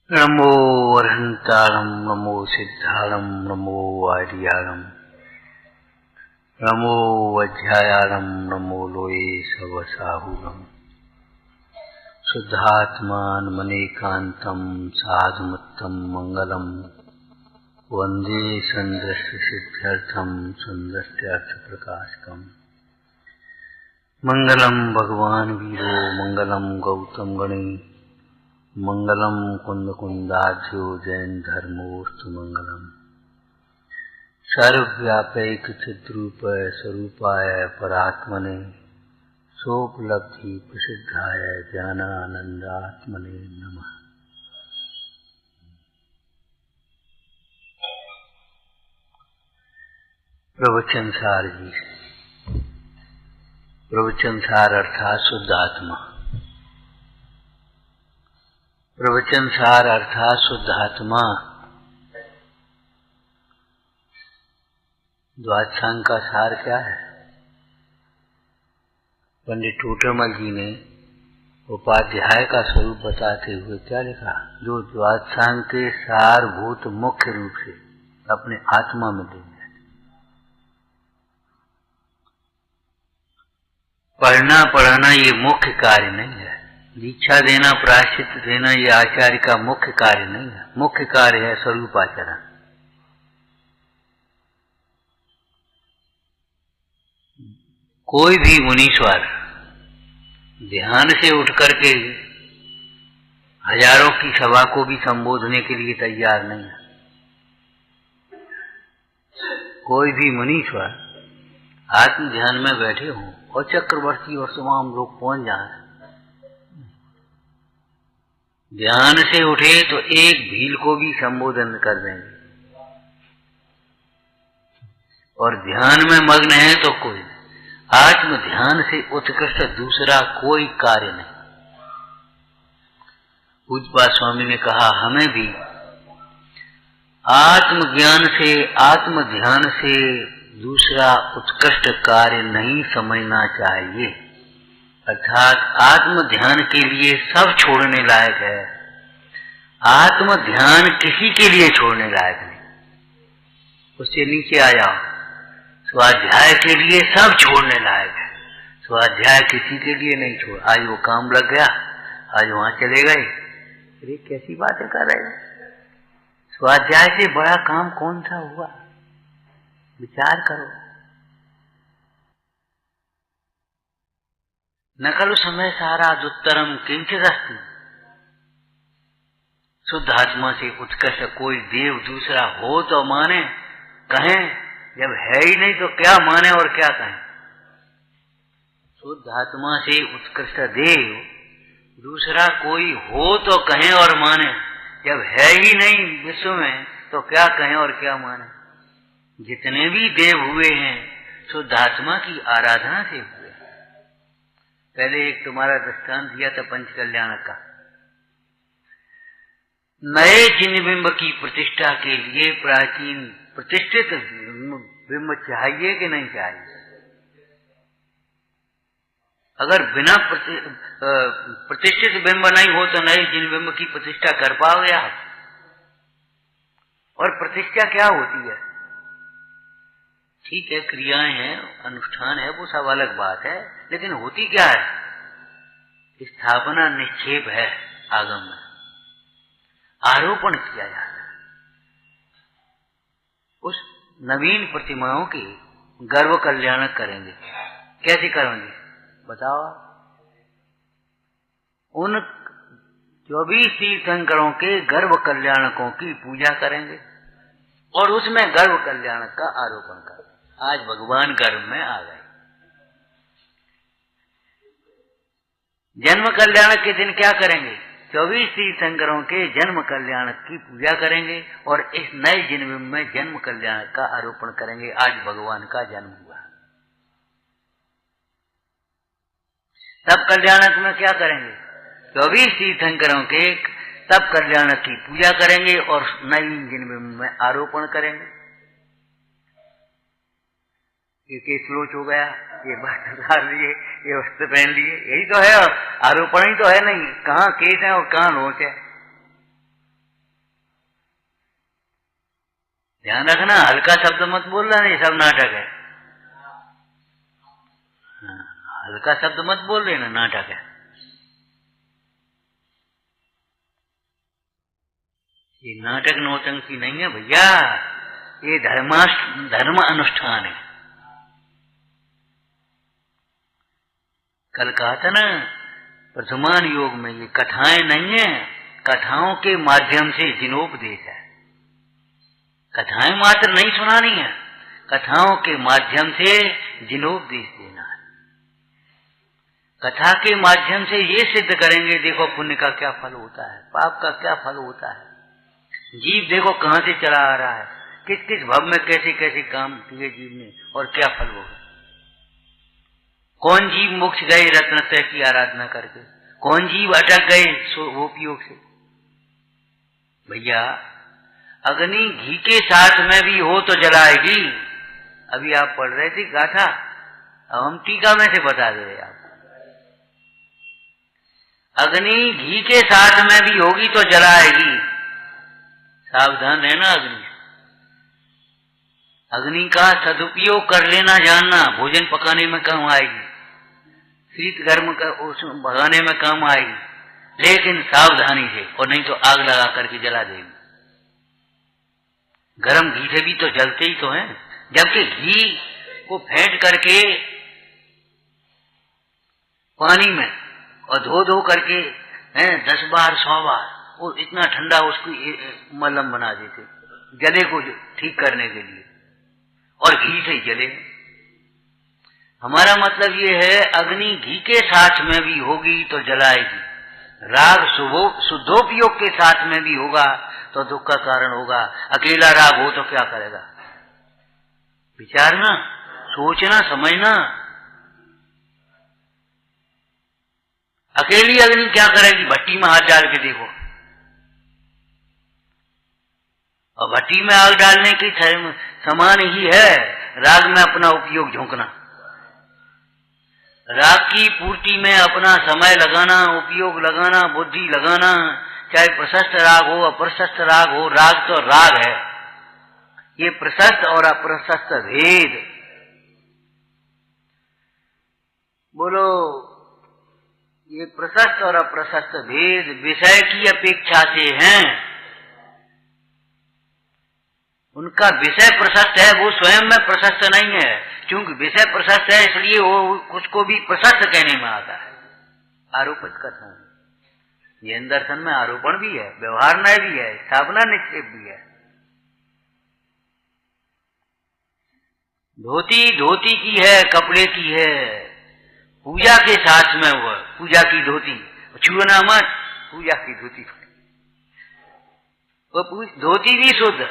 नमो अरहंतारं नमो सिद्धारं नमो आर्यारं नमो अध्यायारं नमो लोये सवसाहुरं शुद्धात्मानमनेकान्तं साधुमत्तं मंगलम वंदे संदस्य सिद्ध्यर्थं सुंदस्यार्थप्रकाशकम् मंगलम भगवान वीरो मंगलम गौतम गणे मंगलम कुंद कुंदाध्यो जैन धर्मोस्तु मंगलम सर्वव्यापैक चिद्रूपाय स्वरूपाय परात्मने सोपलब्धि प्रसिद्धाय ज्ञानानंदात्मने नमः। प्रवचन सार जी। प्रवचन सार अर्थात शुद्ध आत्मा। प्रवचन सार अर्थात शुद्ध आत्मा द्वादशांग का सार क्या है? पंडित टोटरमल जी ने उपाध्याय का स्वरूप बताते हुए क्या लिखा? जो द्वादशांग के सारभूत मुख्य रूप से अपने आत्मा में लीन है। पढ़ना पढ़ाना ये मुख्य कार्य नहीं है। दीक्षा देना प्रायश्चित देना ये आचार्य का मुख्य कार्य नहीं है। मुख्य कार्य है स्वरूपाचरण। कोई भी मुनीश्वर ध्यान से उठ करके हजारों की सभा को भी संबोधने के लिए तैयार नहीं है। कोई भी मुनीश्वर आत्म ध्यान में बैठे हों और चक्रवर्ती और तमाम लोग पहुंच जाएं, ध्यान से उठे तो एक भील को भी संबोधन कर देंगे, और ध्यान में मग्न है तो कोई आत्म ध्यान से उत्कृष्ट दूसरा कोई कार्य नहीं। पूज्यपाद स्वामी ने कहा हमें भी आत्मज्ञान से आत्म ध्यान से दूसरा उत्कृष्ट कार्य नहीं समझना चाहिए। अर्थात आत्म ध्यान के लिए सब छोड़ने लायक है, आत्म ध्यान किसी के लिए छोड़ने लायक नहीं। उससे नीचे आ जाओ, स्वाध्याय के लिए सब छोड़ने लायक है, स्वाध्याय किसी के लिए नहीं छोड़। आज वो काम लग गया, आज वहां चले गए, अरे कैसी बातें कर रहे हैं? स्वाध्याय से बड़ा काम कौन सा हुआ? विचार करो। न खलु समय साराद उत्तरम किंचित् अस्ति। शुद्ध आत्मा से उत्कृष्ट कोई देव दूसरा हो तो माने, कहें, जब है ही नहीं तो क्या माने और क्या कहें? शुद्ध आत्मा से उत्कृष्ट देव दूसरा कोई हो तो कहें और माने, जब है ही नहीं विश्व में तो क्या कहें और क्या माने? जितने भी देव हुए हैं शुद्ध आत्मा की आराधना से हुए। पहले एक तुम्हारा दृष्टांत दिया था पंच कल्याण का। नए जिन बिंब की प्रतिष्ठा के लिए प्राचीन प्रतिष्ठित बिंब चाहिए कि नहीं चाहिए? अगर बिना प्रतिष्ठित बिंब नहीं हो तो नए जिन बिंब की प्रतिष्ठा कर पाओगे आप? और प्रतिष्ठा क्या होती है? ठीक है, क्रियाएं हैं, अनुष्ठान है, वो सब अलग बात है, लेकिन होती क्या है? स्थापना निक्षेप है आगम में, आरोपण किया जाता है। उस नवीन प्रतिमाओं के गर्व कल्याण करेंगे। कैसे करेंगे बताओ? उन 24 तीर्थंकरों के गर्व कल्याणकों की पूजा करेंगे और उसमें गर्व कल्याण का आरोपण करेंगे। आज भगवान गर्भ में आ गए। जन्म कल्याण के दिन क्या करेंगे? 24 तीर्थंकरों के जन्म कल्याण की पूजा करेंगे और इस नए जन्म में जन्म कल्याण का आरोपण करेंगे। आज भगवान का जन्म हुआ। तब कल्याणक में क्या करेंगे? 24 तीर्थंकरों के तब कल्याण की पूजा करेंगे और नई जन्म में आरोपण करेंगे। ये केस लोच हो गया, ये वस्त्र डाल लिए, ये वस्त्र पहन लिए, यही तो है। आरोपण ही तो है नहीं, कहाँ केस है और कहाँ लोच है। ध्यान रखना, हल्का शब्द मत बोलना, नहीं सब नाटक है। हल्का शब्द मत बोल रहे ना, नाटक है। ये नाटक नौटंकी नहीं है भैया, ये धर्म अनुष्ठान है। कल कहा था ना वर्तमान योग में, ये कथाएं नहीं है, कथाओं के माध्यम से जिनोपदेश है। कथाएं मात्र नहीं सुनानी है, कथाओं के माध्यम से जिनोपदेश देना है। कथा के माध्यम से ये सिद्ध करेंगे, देखो पुण्य का क्या फल होता है, पाप का क्या फल होता है, जीव देखो कहां से चला आ रहा है, किस किस भव में कैसे कैसे काम किए जीव ने और क्या फल होगा। कौन जीव मोक्ष गए रत्नत्रय की आराधना करके, कौन जीव अटक गए उपयोग से। भैया अग्नि घी के साथ में भी हो तो जलाएगी। अभी आप पढ़ रहे थे गाथा, अब हम टीका में से बता दे रहे आप। अग्नि घी के साथ में भी होगी तो जलाएगी, सावधान रहना। अग्नि का सदुपयोग कर लेना जानना, भोजन पकाने में काम आएगी, शीत गर्म का भगाने में काम आएगी, लेकिन सावधानी से, और नहीं तो आग लगा करके जला देगी। गरम घी से भी तो जलते ही तो हैं, जबकि घी को फेंट करके पानी में और धो धो करके 10 बार 100 बार वो इतना ठंडा उसको मलहम बना देते गले को ठीक करने के लिए, और घी से ही जले। हमारा मतलब ये है, अग्नि घी के साथ में भी होगी तो जलाएगी, राग शुद्धोपयोग के साथ में भी होगा तो दुख का कारण होगा। अकेला राग हो तो क्या करेगा, विचारना, सोचना, समझना। अकेली अग्नि क्या करेगी, भट्टी में हाथ डाल के देखो, और भट्टी में आग डालने की समान ही है राग में अपना उपयोग झोंकना। राग की पूर्ति में अपना समय लगाना, उपयोग लगाना, बुद्धि लगाना, चाहे प्रशस्त राग हो अप्रशस्त राग हो, राग तो राग है। ये प्रशस्त और अप्रशस्त भेद, बोलो, ये प्रशस्त और अप्रशस्त भेद विषय की अपेक्षा से हैं। उनका विषय प्रशस्त है, वो स्वयं में प्रशस्त नहीं है, क्योंकि विषय प्रशस्त है इसलिए वो उसको भी प्रशस्त कहने में आता है। आरोपित कथन, ये दर्शन में आरोपण भी है, व्यवहार न्याय भी है, स्थापना निक्षेप भी है। धोती धोती की है, कपड़े की है, पूजा के साथ में हुआ पूजा की धोती, छुना मत, पूजा की धोती, वो धोती भी शुद्ध,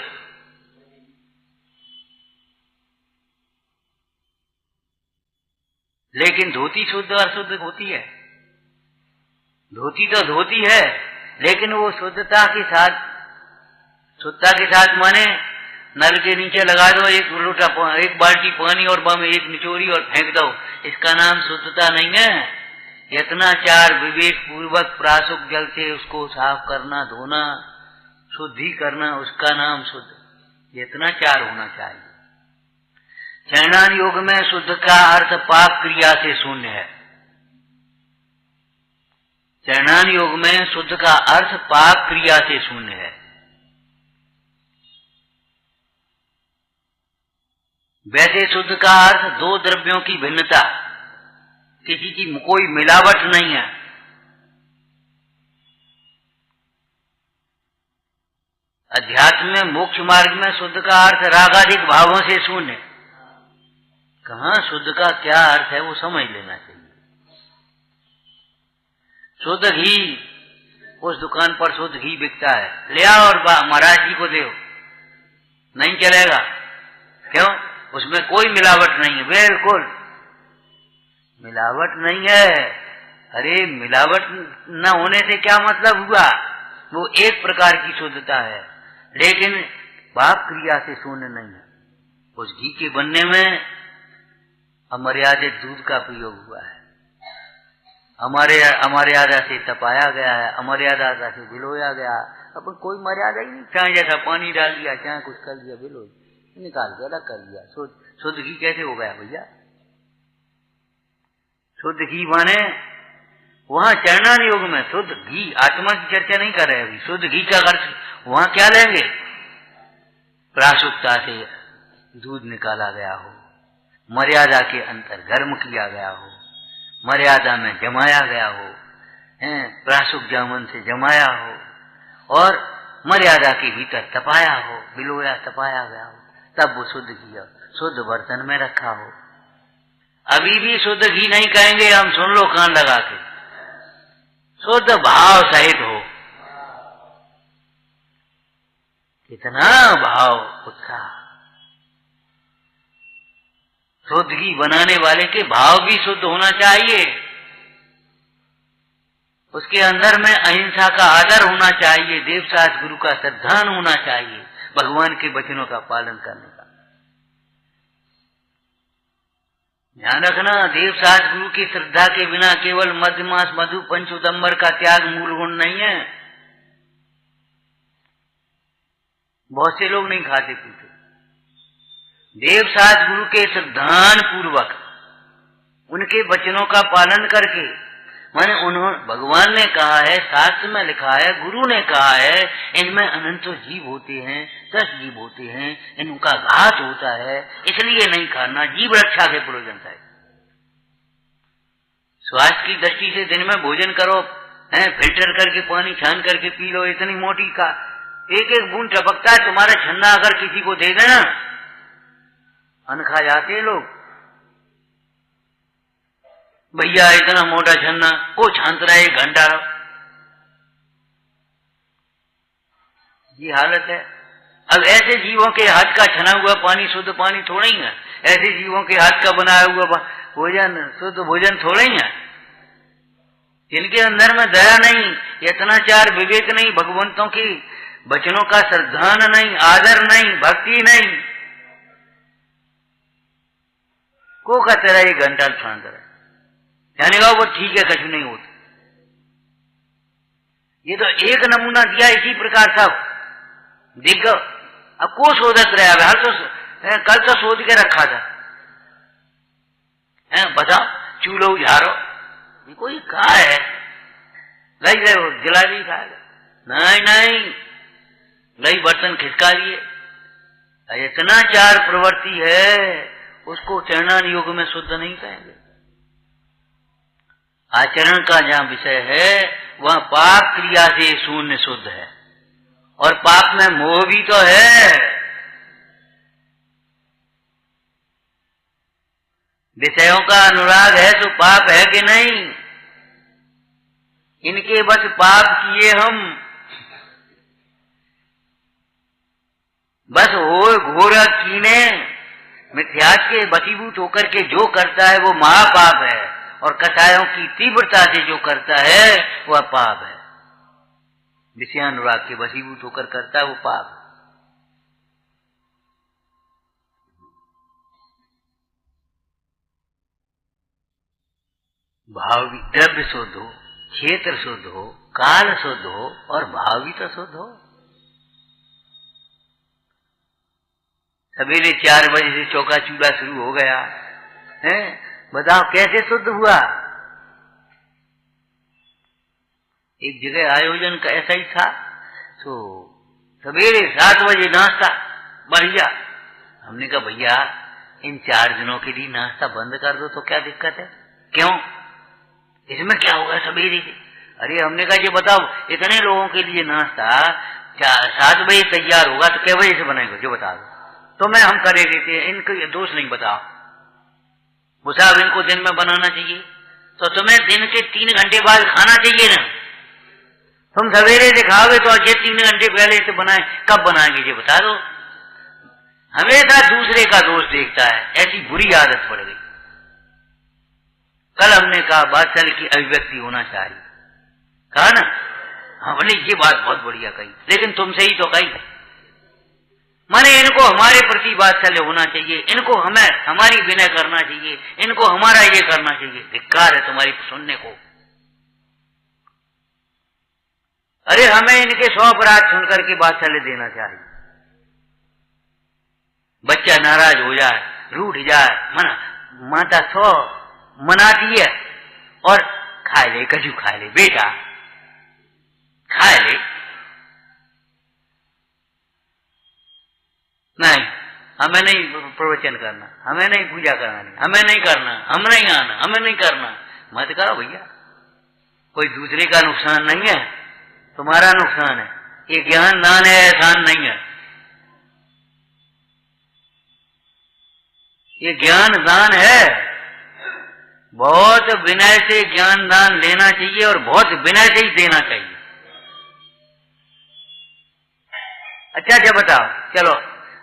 लेकिन धोती शुद्ध अशुद्ध होती है। धोती तो धोती है, लेकिन वो शुद्धता के साथ माने नल के नीचे लगा दो एक बाल्टी पानी और बम एक निचोड़ी और फेंक दो, इसका नाम शुद्धता नहीं है। यत्नाचार विवेक पूर्वक प्रासुक जल से उसको साफ करना, धोना, शुद्धि करना, उसका नाम शुद्ध यत्नाचार होना चाहिए। चरणान योग में शुद्ध का अर्थ पाप क्रिया से शून्य है। चरणान योग में शुद्ध का अर्थ पाप क्रिया से शून्य है। वैसे शुद्ध का अर्थ दो द्रव्यों की भिन्नता, किसी की कोई मिलावट नहीं है। अध्यात्म में मोक्ष मार्ग में शुद्ध का अर्थ रागाधिक भावों से शून्य। कहाँ शुद्ध का क्या अर्थ है वो समझ लेना चाहिए। शुद्ध घी, उस दुकान पर शुद्ध घी बिकता है, ले आओ और महाराज जी को दो, नहीं चलेगा। क्यों? उसमें कोई मिलावट नहीं है, बिल्कुल मिलावट नहीं है। अरे मिलावट न होने से क्या मतलब हुआ, वो एक प्रकार की शुद्धता है, लेकिन पाप क्रिया से शून्य नहीं है। उस घी के बनने में अमर्यादित दूध का प्रयोग हुआ है, अमर्यादा से तपाया गया है, अमर्यादा से भिगोया गया, अब कोई मर्यादा ही नहीं, चाहे जैसा पानी डाल दिया, चाहे कुछ कर दिया, बिलो निकाल के अलग कर दिया। शुद्ध घी कैसे हो गया भैया? शुद्ध घी माने वहां चरणान योग में शुद्ध घी, आत्मा की चर्चा नहीं कर रहे अभी। शुद्ध घी का अर्थ वहां क्या लेंगे? प्राशुद्धता से दूध निकाला गया हो, मर्यादा के अंतर गर्म किया गया हो, मर्यादा में जमाया गया हो, प्राशुद्ध जामन से जमाया हो, और मर्यादा के भीतर तपाया हो, बिलोया तपाया गया हो, तब वो शुद्ध घी शुद्ध बर्तन में रखा हो। अभी भी शुद्ध घी नहीं कहेंगे हम, सुन लो कान लगा के, शुद्ध भाव सहित हो। कितना भाव उत्साह! शुद्ध घी बनाने वाले के भाव भी शुद्ध होना चाहिए, उसके अंदर में अहिंसा का आदर होना चाहिए, देवशास्त्र गुरु का श्रद्धान होना चाहिए, भगवान के वचनों का पालन करने का। ध्यान रखना, देवशास्त्र गुरु की श्रद्धा के बिना केवल मध्यमास मधु पंचोदंबर का त्याग मूल गुण नहीं है। बहुत से लोग नहीं खाते पीते। देवशास्त्र गुरु के श्रद्धान पूर्वक उनके वचनों का पालन करके, माने उन्होंने, भगवान ने कहा है, शास्त्र में लिखा है, गुरु ने कहा है, इनमें अनंत जीव होते हैं, 10 जीव होते हैं, इनका घात होता है, इसलिए नहीं खाना, जीव रक्षा के प्रयोजन है। स्वास्थ्य की दृष्टि से दिन में भोजन करो, फिल्टर करके पानी छान करके पी लो, इतनी मोटी का एक एक बूंद टपकता है, तुम्हारा छन्ना अगर किसी को दे देना, अन्न खा जाते हैं लोग। भैया इतना मोटा छन्ना, वो छानत रहा 1 घंटा, ये हालत है। अब ऐसे जीवों के हाथ का छना हुआ पानी शुद्ध पानी थोड़ा ही है, ऐसे जीवों के हाथ का बनाया हुआ भोजन शुद्ध भोजन थोड़ा ही है। जिनके अंदर में दया नहीं, यत्नाचार, विवेक नहीं, भगवंतों की वचनों का श्रद्धान नहीं, आदर नहीं, भक्ति नहीं, को का तेरा 1 घंटा छानता रहे, यानी का वो ठीक है, कछु नहीं होता। ये तो एक नमूना दिया, इसी प्रकार सब देख। अब को शोधक रहा है, तो कल तो शोध के रखा था, बताओ चूल्हो झारो, ये कोई कहा है गई गए जला भी खाएगा? नहीं, गई बर्तन खिसका लिए। इतना चार प्रवृत्ति है, उसको चरणान योग में शुद्ध नहीं कहेंगे। आचरण का जहाँ विषय है, वह पाप क्रिया से शून्य शुद्ध है, और पाप में मोह भी तो है। विषयों का अनुराग है तो पाप है कि नहीं? इनके बस पाप किए हम, बस हो घोर कीने मिथ्याच के वशीभूत होकर के जो करता है वो महापाप है, और कसायों की तीव्रता से जो करता है वह पाप है। विषयानुराग के वशीभूत होकर करता है वो पाप है। भाव भी द्रव्य शुद्ध हो, क्षेत्र शुद्ध हो, काल शुद्ध हो, और भाव भी तो शुद्ध हो। सवेरे 4 बजे से चौका चूल्हा शुरू हो गया है, बताओ कैसे शुद्ध हुआ? एक जगह आयोजन का ऐसा ही था, तो सवेरे 7 बजे नाश्ता बढ़िया। हमने कहा भैया इन 4 दिनों के लिए नाश्ता बंद कर दो तो क्या दिक्कत है? क्यों, इसमें क्या होगा सवेरे से? अरे हमने कहा ये बताओ, इतने लोगों के लिए नाश्ता 7 बजे तैयार होगा तो क्या बजे से बनाएगा, जो बता दो। तो मैं हम करे देते हैं, इनको ये दोष नहीं बताओ, वो साहब इनको दिन में बनाना चाहिए, तो तुम्हें दिन के 3 घंटे बाद खाना चाहिए ना। तुम सवेरे से खाओगे तो ये 3 घंटे पहले से बनाए, कब बनाएंगे ये बता दो। हमेशा दूसरे का दोष देखता है, ऐसी बुरी आदत पड़ गई। कल हमने कहा वात्सल्य की अभिव्यक्ति होना चाहिए, कहा ना, हमने ये बात बहुत बढ़िया कही, लेकिन तुमसे ही तो कही। माने इनको हमारे प्रति वात्सल्य होना चाहिए, इनको हमें हमारी विनय करना चाहिए, इनको हमारा ये करना चाहिए। धिक्कार है तुम्हारी सुनने को। अरे हमें इनके 100 अपराध सुनकर के वात्सल्य देना चाहिए। बच्चा नाराज हो जाए, रूठ जाए, माता 100 मनाती है और खा ले, कजू खा ले बेटा, खा ले। नहीं, हमें नहीं प्रवचन करना, हमें नहीं पूजा करानी, हमें नहीं करना, हम नहीं आना, हमें नहीं करना। मत करो भैया, कोई दूसरे का नुकसान नहीं है, तुम्हारा नुकसान है। ये ज्ञान दान है, एहसान नहीं है। ये ज्ञान दान है। बहुत विनय से ज्ञान दान लेना चाहिए और बहुत विनय से ही देना चाहिए। अच्छा जब बताओ, चलो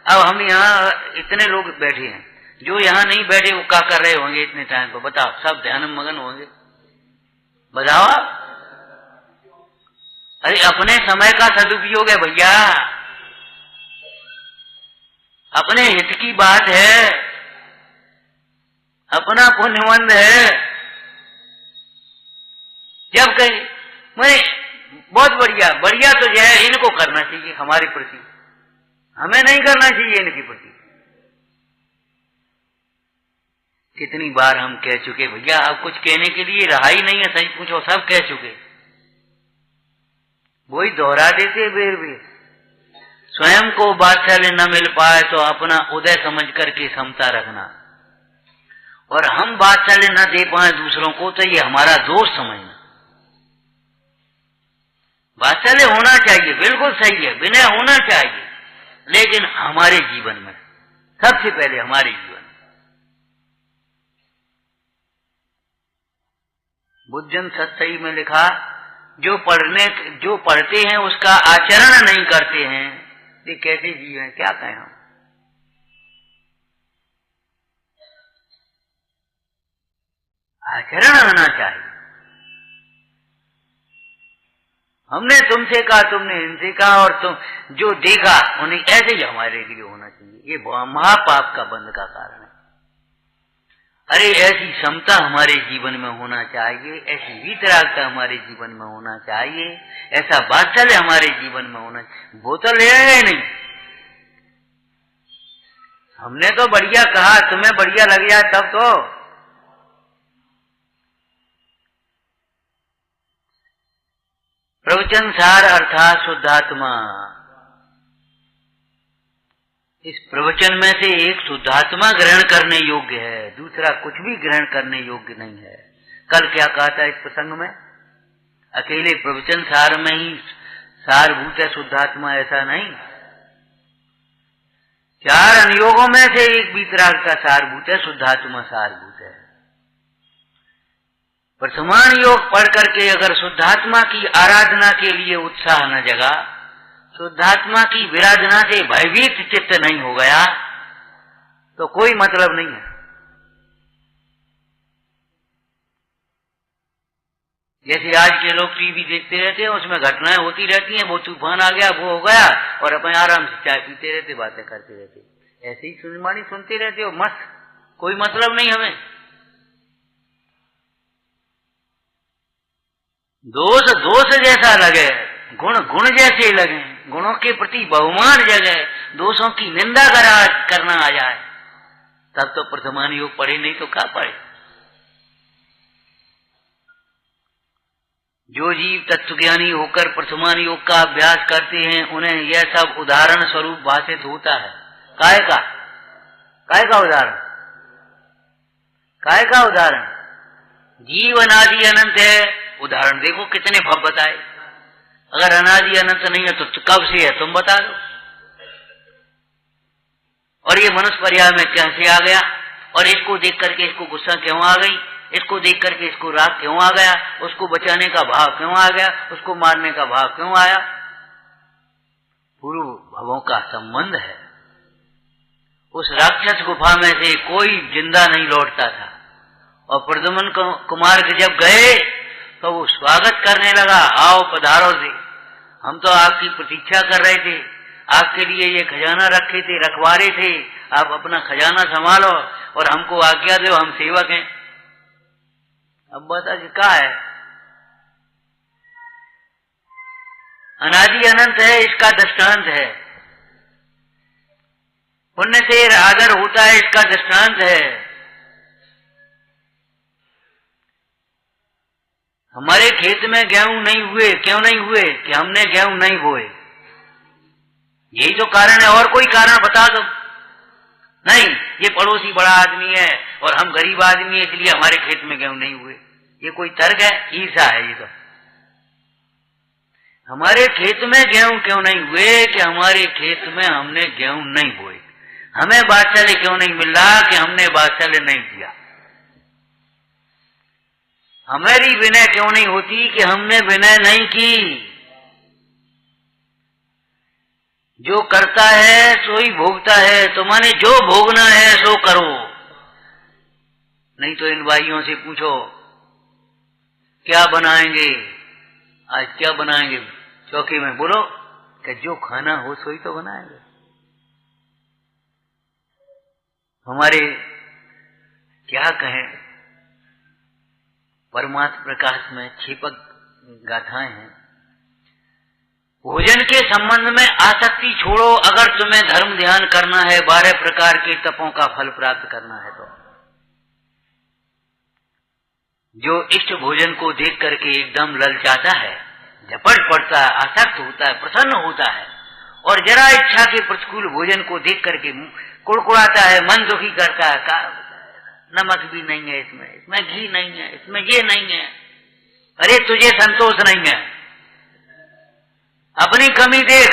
अब हम यहाँ इतने लोग बैठे हैं, जो यहाँ नहीं बैठे वो क्या कर रहे होंगे इतने टाइम पर? बताओ, सब ध्यान में मगन होंगे। बताओ आप। अरे अपने समय का सदुपयोग है भैया, अपने हित की बात है, अपना पुण्यवंत है। जब कहीं मैं बहुत बढ़िया बढ़िया तो जो है इनको करना चाहिए हमारे प्रति, हमें नहीं करना चाहिए इनके प्रति। कितनी बार हम कह चुके भैया, अब कुछ कहने के लिए रहा ही नहीं है। सही पूछो, सब कह चुके, वही दोहरा देते बेर बेर। स्वयं को वात्सल्य न मिल पाए तो अपना उदय समझ करके समता रखना, और हम वात्सल्य न दे पाए दूसरों को तो ये हमारा दोष समझना। वात्सल्य होना चाहिए, बिल्कुल सही है, विनय होना चाहिए, लेकिन हमारे जीवन में, सबसे पहले हमारे जीवन में। बुद्धजन सत्सई में लिखा, जो पढ़ते हैं उसका आचरण नहीं करते हैं, ये कैसे जीव हैं? क्या कहें हम? आचरण आना चाहिए। हमने तुमसे कहा, तुमने इनसे कहा, और तुम जो देखा उन्हें ऐसे ही हमारे लिए होना चाहिए। ये महापाप का बंध का कारण है। अरे ऐसी समता हमारे जीवन में होना चाहिए, ऐसी वितरागता हमारे जीवन में होना चाहिए, ऐसा वात्सल्य हमारे जीवन में होना चाहिए। वो तो ले आए नहीं, हमने तो बढ़िया कहा, तुम्हें बढ़िया लग गया तब तो। प्रवचन सार अर्थात शुद्धात्मा। इस प्रवचन में से एक शुद्धात्मा ग्रहण करने योग्य है, दूसरा कुछ भी ग्रहण करने योग्य नहीं है। कल क्या कहा था इस प्रसंग में? अकेले प्रवचन सार में ही सारभूत है शुद्धात्मा, ऐसा नहीं। 4 अनुयोगों में से एक वितराग का सारभूत है, शुद्धात्मा सारभूत है। वर्तमान योग पढ़ करके अगर शुद्धात्मा की आराधना के लिए उत्साह न जगा, शुद्धात्मा की विराधना से भयभीत चित्त नहीं हो गया, तो कोई मतलब नहीं है। जैसे आज के लोग टीवी देखते रहते हैं, उसमें घटनाएं होती रहती हैं, वो तूफान आ गया, वो हो गया, और अपने आराम से चाय पीते रहते, बातें करते रहते, ऐसे ही सुनवानी सुनते रहते हो, मस्त, कोई मतलब नहीं हमें। दोष दोष जैसा लगे, गुण गुण जैसे लगे, गुणों के प्रति बहुमान जगे, दोषों की निंदा करना आ जाए, तब तो प्रथमान योग पढ़े, नहीं तो क्या पढ़े। जो जीव तत्वज्ञानी होकर प्रथमान योग का अभ्यास करते हैं, उन्हें यह सब उदाहरण स्वरूप भाषित होता है। काय का उदाहरण? काय का उदाहरण? जीव अनादि अनंत है, उदाहरण देखो कितने भव बताए। अगर अनादि अनंत नहीं है तो कब से है, तुम बता दो। और ये मनुष्य पर्याय में कैसे आ गया, और इसको देख करके इसको गुस्सा क्यों आ गई, इसको देख करके इसको राग क्यों आ गया, उसको बचाने का भाव क्यों आ गया, उसको मारने का भाव क्यों आया? पूर्व भवों का संबंध है। उस राक्षस गुफा में से कोई जिंदा नहीं लौटता था, और प्रद्युम्न कुमार के जब गए तो वो स्वागत करने लगा, आओ पधारो से, हम तो आपकी प्रतीक्षा कर रहे थे, आपके लिए ये खजाना रखे थे, रखवारे थे, आप अपना खजाना संभालो और हमको आज्ञा दो, हम सेवक हैं। अब बता जी क्या है? अनादि अनंत है, इसका दृष्टांत है। पुण्य से आदर होता है, इसका दृष्टांत है। हमारे खेत में गेहूं नहीं हुए, क्यों नहीं हुए? कि हमने गेहूं नहीं बोए। यही तो कारण है, और कोई कारण बता दो। नहीं, ये पड़ोसी बड़ा आदमी है और हम गरीब आदमी है, इसलिए हमारे खेत में गेहूं नहीं हुए। ये कोई तर्क है? ईर्ष्या है ये तो। हमारे खेत में गेहूं क्यों नहीं हुए? कि हमारे खेत में हमने गेहूं नहीं बोए। हमें वात्सल्य क्यों नहीं मिल रहा? कि हमने वात्सल्य नहीं दिया। हमारी विनय क्यों नहीं होती? कि हमने विनय नहीं की। जो करता है सो ही भोगता है, तो माने जो भोगना है सो करो। नहीं तो इन भाइयों से पूछो क्या बनाएंगे आज, क्या बनाएंगे चौकी में? बोलो कि जो खाना हो सो ही तो बनाएंगे। हमारे क्या कहें, परमात्मा प्रकाश में छिपक गाथाएं हैं। भोजन के संबंध में आसक्ति छोड़ो। अगर तुम्हें धर्म ध्यान करना है, 12 प्रकार के तपों का फल प्राप्त करना है, तो जो इष्ट भोजन को देख करके एकदम ललचाता है, झपट पड़ता है, आसक्त होता है, प्रसन्न होता है, और जरा इच्छा के प्रतिकूल भोजन को देख करके कुड़कुड़ाता है, मन दुखी करता है। नमक भी नहीं है इसमें, इसमें घी नहीं है, इसमें ये नहीं है। अरे तुझे संतोष नहीं है, अपनी कमी देख।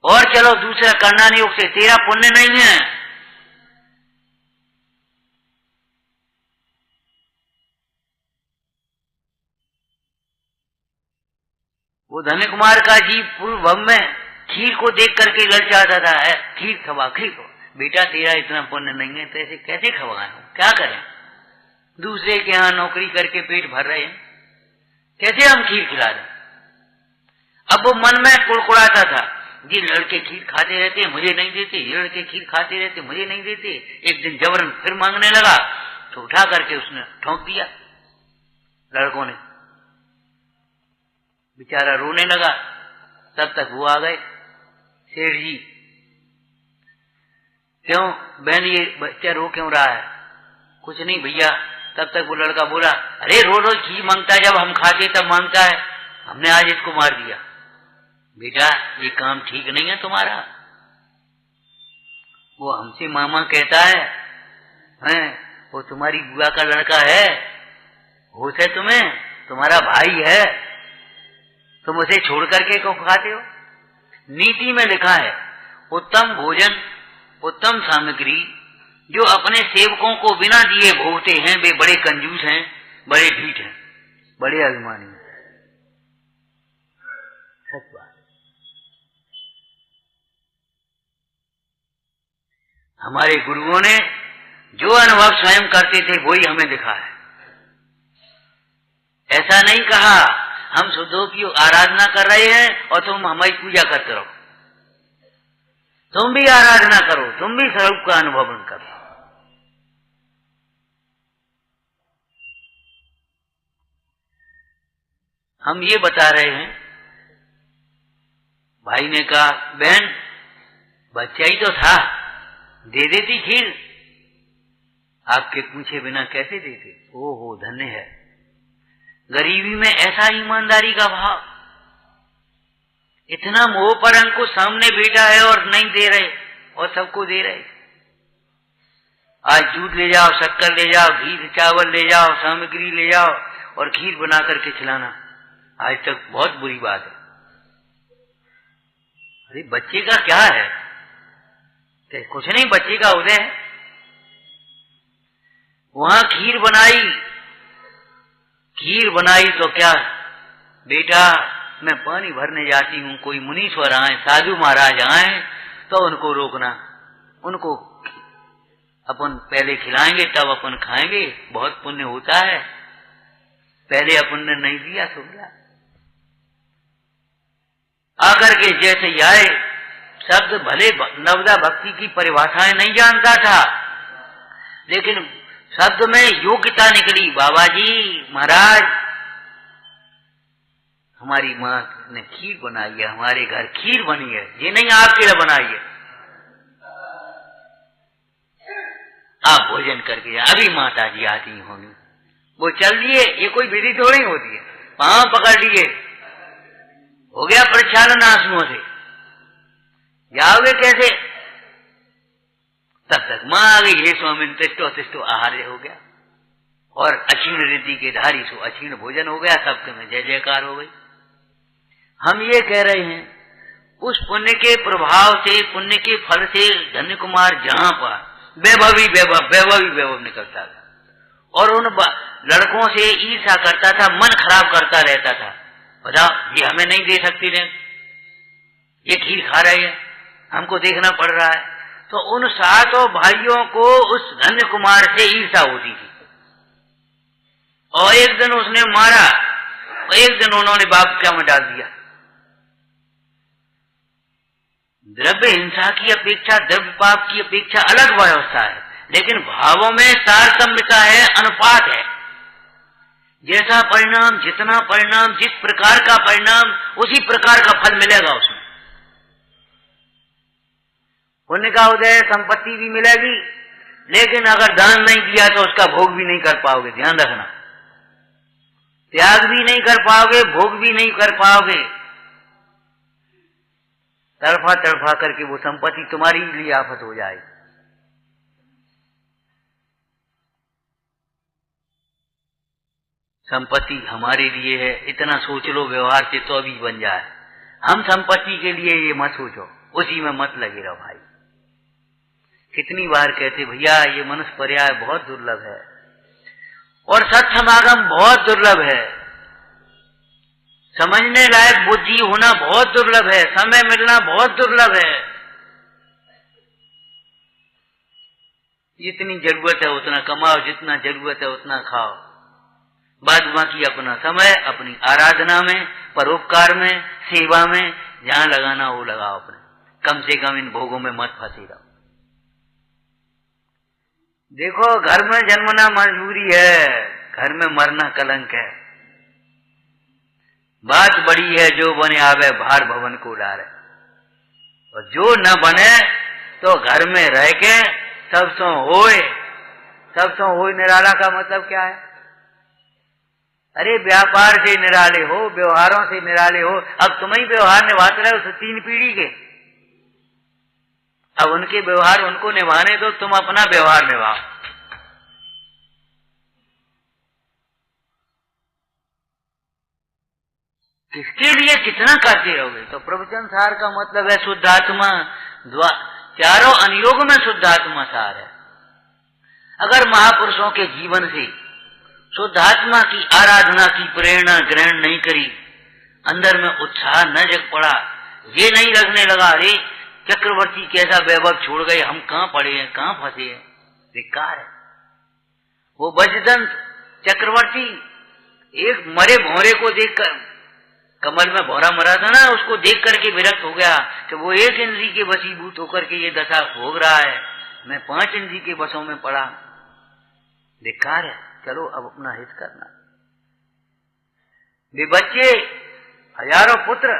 और चलो दूसरा करना नहीं उसे, तेरा पुण्य नहीं है। वो धन्य कुमार का जीव पूर्व भव में खीर को देख करके ललचाता था, है खीर खवा, खीर खवा। बेटा तेरा इतना पुण्य नहीं है, तो ऐसे कैसे खवाएं? क्या करें? दूसरे के यहाँ नौकरी करके पेट भर रहे हैं, कैसे हम खीर खिला दें? अब वो मन में कुड़कुड़ाता था, ये लड़के खीर खाते रहते मुझे नहीं देते, ये लड़के खीर खाते रहते मुझे नहीं देते। एक दिन जबरन फिर मांगने लगा, तो उठा करके उसने ठोंक दिया लड़कों ने। बेचारा रोने लगा। तब तक वो आ गए, सेठ जी। क्यों बहन, ये बच्चा रो क्यों रहा है? कुछ नहीं भैया। तब तक वो लड़का बोला, अरे रोज रोज खीर मांगता है, जब हम खाते तब मांगता है, हमने आज इसको मार दिया। बेटा ये काम ठीक नहीं है तुम्हारा। वो हमसे मामा कहता है वो तुम्हारी बुआ का लड़का है, होश है तुम्हें, तुम्हारा भाई है, तुम उसे छोड़ करके क्यों खाते हो? नीति में लिखा है, उत्तम भोजन उत्तम सामग्री जो अपने सेवकों को बिना दिए भोगते हैं, वे बड़े कंजूस हैं, बड़े ढीठ हैं, बड़े अभिमानी हैं। सच बात। हमारे गुरुओं ने जो अनुभव स्वयं करते थे वही हमें दिखा है। ऐसा नहीं कहा हम शुद्धों की आराधना कर रहे हैं और तुम हमारी पूजा करते रहो। तुम भी आराधना करो, तुम भी स्वरूप का अनुभव करो। हम ये बता रहे हैं, भाई ने कहा बहन बच्चा ही तो था, दे देती खीर, आपके पूछे बिना कैसे देते? ओहो धन्य है। गरीबी में ऐसा ईमानदारी का भाव, इतना मोह पर अंकुश सामने बेटा है और नहीं दे रहे, और सबको दे रहे। आज दूध ले जाओ, शक्कर ले जाओ, घी चावल ले जाओ, सामग्री ले जाओ और खीर बना करके खिलाना आज तक बहुत बुरी बात है। अरे बच्चे का क्या है? कुछ नहीं, बच्चे का उदय है। वहां खीर बनाई तो क्या बेटा, मैं पानी भरने जाती हूं, कोई मुनीश्वर आए, साधु महाराज आए तो उनको रोकना, उनको अपन पहले खिलाएंगे तब अपन खाएंगे, बहुत पुण्य होता है। पहले अपन ने नहीं दिया तो क्या? आकर के जैसे ही आए, शब्द भले नवदा भक्ति की परिभाषाएं नहीं जानता था, लेकिन शब्द में योग्यता निकली। बाबा जी महाराज हमारी माँ ने खीर बनाई है, हमारे घर खीर बनी है, ये नहीं आपके लिए बनाई है, आप भोजन करके जाए। अभी माता जी आती होंगी, वो चल दिए, ये कोई विधि थोड़ी होती है, पांव पकड़ लिए, हो गया प्रक्षालन आंसुओं से, जाओगे कैसे? तब तक माँ आ गई, हे स्वामी तिष्ठो तिष्ठो, आहार्य हो गया, और अक्षीण रिद्धि के धारी सो अक्षीण भोजन हो गया, सबके में जय जयकार हो गई। हम ये कह रहे हैं, उस पुण्य के प्रभाव से, पुण्य के फल से धन्य कुमार जहां पर वैभव निकलता था, और उन लड़कों से ईर्ष्या करता था, मन खराब करता रहता था, बताओ ये हमें नहीं दे सकती ने, ये खीर खा रहे हैं, हमको देखना पड़ रहा है। तो उन सातों भाइयों को उस धन्य कुमार से ईर्ष्या होती थी, और एक दिन उसने मारा, और एक दिन उन्होंने बाप क्या में डाल दिया। द्रव्य हिंसा की अपेक्षा, द्रव्य पाप की अपेक्षा अलग व्यवस्था है, लेकिन भावों में तारतम्यता है, अनुपात है। जैसा परिणाम, जितना परिणाम, जिस प्रकार का परिणाम, उसी प्रकार का फल मिलेगा उसमें। पुण्य का उदय, संपत्ति भी मिलेगी, लेकिन अगर दान नहीं दिया तो उसका भोग भी नहीं कर पाओगे, ध्यान रखना। त्याग भी नहीं कर पाओगे, भोग भी नहीं कर पाओगे, तड़फा तड़फा करके वो संपत्ति तुम्हारी लिए आफत हो जाएगी। संपत्ति हमारे लिए है, इतना सोच लो व्यवहार से तो अभी बन जाए। हम संपत्ति के लिए ये मत सोचो, उसी में मत लगे रहो भाई। कितनी बार कहते भैया ये मनुष्य पर्याय बहुत दुर्लभ है, और सत्य समागम बहुत दुर्लभ है, समझने लायक बुद्धि होना बहुत दुर्लभ है, समय मिलना बहुत दुर्लभ है। जितनी जरूरत है उतना कमाओ, जितना जरूरत है उतना खाओ, बाद बाकी अपना समय अपनी आराधना में, परोपकार में, सेवा में जहां लगाना वो लगाओ अपने, कम से कम इन भोगों में मत फंसे रहो। देखो घर में जन्मना मजबूरी है, घर में मरना कलंक है। बात बड़ी है जो बने आवे भार भवन को डारे, और जो न बने तो घर में रह के सब सो होए निराला का मतलब क्या है? अरे व्यापार से निराले हो, व्यवहारों से निराले हो। अब तुम ही व्यवहार निभाते रहे हो 3 पीढ़ी के, अब उनके व्यवहार उनको निभाने दो, तुम अपना व्यवहार निभाओ। किसके लिए कितना करते रहोगे? तो प्रवचन सार का मतलब है शुद्धात्मा, चारों अनुयोग में शुद्धात्मा सार है। अगर महापुरुषों के जीवन से शुद्धात्मा की आराधना की प्रेरणा ग्रहण नहीं करी, अंदर में उत्साह न जग पड़ा, ये नहीं लगने लगा अरे चक्रवर्ती कैसा वैभव छोड़ गए, हम कहाँ पड़े हैं, कहाँ फंसे हैं, बेकार है। वो बजदंत चक्रवर्ती एक मरे भौरे को देखकर, कमल में भौरा मरा था ना, उसको देख करके विरक्त हो गया कि वो एक इंद्री के वशीभूत होकर के ये दशा भोग रहा है, मैं 5 इंद्री के वशों में पड़ा, बेकार है। चलो अब अपना हित करना। वे बच्चे हजारों पुत्र,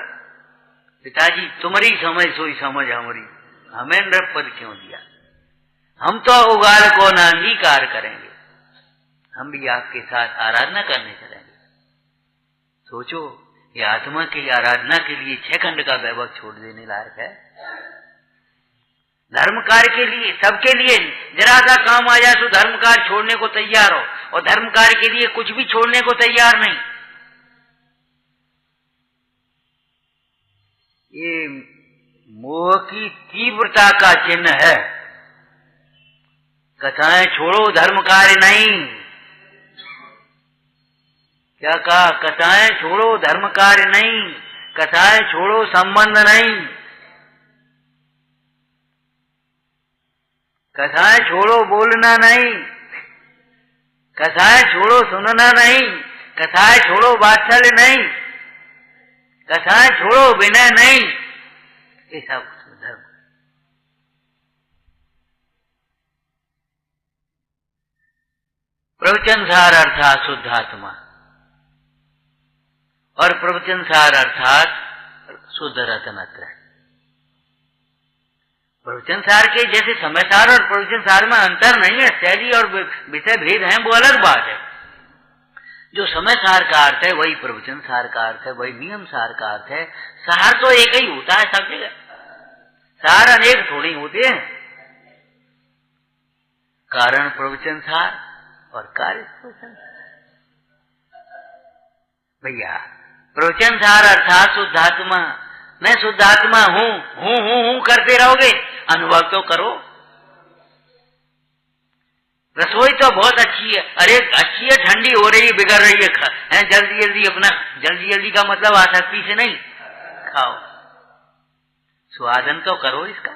पिताजी तुम्हारी समझ सोई समझ हमारी, हमें नृप पद क्यों दिया, हम तो उगाल को न अंगीकार करेंगे, हम भी आपके साथ आराधना करने चलेंगे। सोचो ये आत्मा की आराधना के लिए 6 खंड का वैभव छोड़ देने लायक है। धर्म कार्य के लिए, सबके लिए जरा सा काम आ जाए तो धर्म कार्य छोड़ने को तैयार हो, और धर्म कार्य के लिए कुछ भी छोड़ने को तैयार नहीं। ये मोह की तीव्रता का चिन्ह है। कथाएं छोड़ो, धर्म कार्य नहीं। क्या कहा? कथाएं छोड़ो, धर्म कार्य नहीं। कथाएं छोड़ो, संबंध नहीं। कथाएं छोड़ो, बोलना नहीं। कथाएं छोड़ो, सुनना नहीं। कथाएं छोड़ो, वात्सल्य नहीं। कथाएं छोड़ो, विनय नहीं। ये सब धर्म। प्रवचन सार अर्थात शुद्धात्मा, और प्रवचन सार अर्थात शुद्ध रत्नत्रय। प्रवचन सार के जैसे समय सार और प्रवचन सार में अंतर नहीं है, शैली और विषय भेद है, वो अलग बात है। जो समय सार का अर्थ है वही प्रवचन सार का अर्थ है, वही नियम सार का अर्थ है। सार तो एक ही होता है सब जगह, सार अनेक थोड़ी होते हैं। कारण प्रवचन सार और कार्य प्रवचन सार। भैया प्रवचन सार अर्थात शुद्धात्मा, मैं शुद्धात्मा हूं करते रहोगे, अनुभव तो करो। रसोई तो बहुत अच्छी है, अरे अच्छी है, ठंडी हो रही है, बिगड़ रही है, जल्दी जल्दी अपना, जल्दी जल्दी का मतलब आसक्ति से नहीं खाओ, स्वादन तो करो इसका।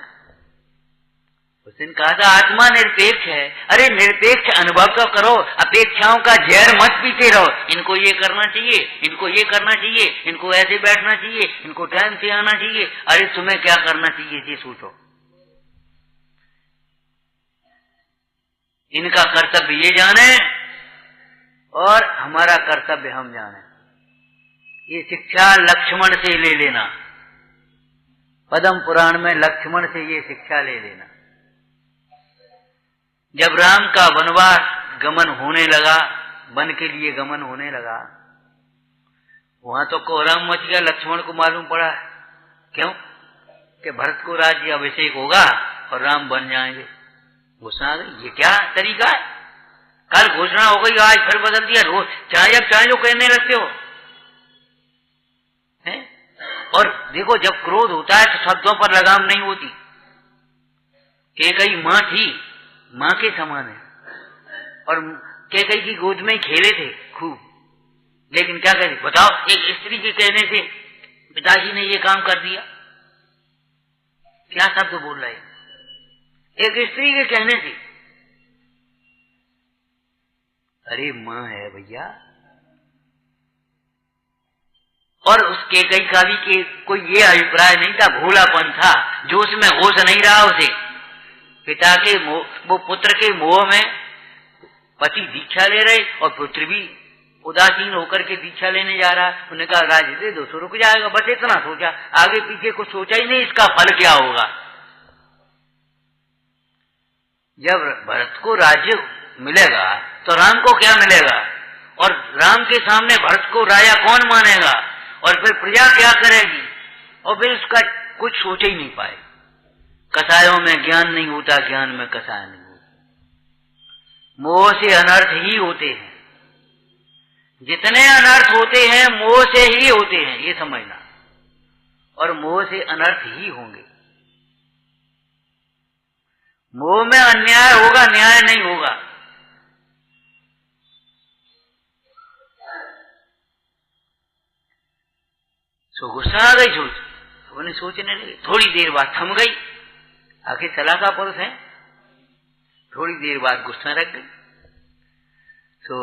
उस दिन कहा था आत्मा निरपेक्ष है, अरे निरपेक्ष अनुभव तो करो, अपेक्षाओं का जहर मत पीते रहो। इनको ये करना चाहिए, इनको ये करना चाहिए, इनको ऐसे बैठना चाहिए, इनको टाइम से आना चाहिए। अरे तुम्हें क्या करना चाहिए ये सोचो। इनका कर्तव्य ये जाने और हमारा कर्तव्य हम जाने। ये शिक्षा लक्ष्मण से ले लेना, पद्म पुराण में लक्ष्मण से ये शिक्षा ले लेना। जब राम का वनवास गमन होने लगा, वन के लिए गमन होने लगा, वहां तो कोहराम मच गया। लक्ष्मण को मालूम पड़ा, क्यों कि भरत को राज्य अभिषेक होगा और राम बन जाएंगे। घोषणा आ गई, ये क्या तरीका है, कल घोषणा हो गई आज फिर बदल दिया, रोज चाहे जो कहने लगते हो है? और देखो जब क्रोध होता है तो शब्दों पर लगाम नहीं होती। केकई मां थी, मां के समान है, और केकई की गोद में खेले थे खूब, लेकिन क्या कहते, बताओ एक स्त्री के कहने से पिताजी ने ये काम कर दिया, क्या शब्द बोल रहे हैं, एक स्त्री के कहने से। अरे मां है भैया। और उस केकई का भी के कोई ये अभिप्राय नहीं था, भोलापन था, जो उसमें होश नहीं रहा उसे। पिता के मोह, वो पुत्र के मोह में पति दीक्षा ले रहे और पुत्र भी उदासीन होकर के दीक्षा लेने जा रहा। उन्होंने कहा राज्य दे दो, रुक जाएगा, बस इतना सोचा, आगे पीछे कुछ सोचा ही नहीं इसका फल क्या होगा। जब भरत को राज्य मिलेगा तो राम को क्या मिलेगा, और राम के सामने भरत को राजा कौन मानेगा, और फिर प्रजा क्या करेगी, और फिर उसका कुछ सोच ही नहीं पाए। कसायों में ज्ञान नहीं होता, ज्ञान में कसाय नहीं होता। मोह से अनर्थ ही होते हैं, जितने अनर्थ होते हैं मोह से ही होते हैं, ये समझना, और मोह से अनर्थ ही होंगे। मोह में अन्याय होगा, न्याय नहीं होगा। सो गुस्सा आ गई, उन्हें सोचने लगे। थोड़ी देर बाद थम गई, आखिर सलाह का पुरुष है। थोड़ी देर बाद गुस्सा रख गई, तो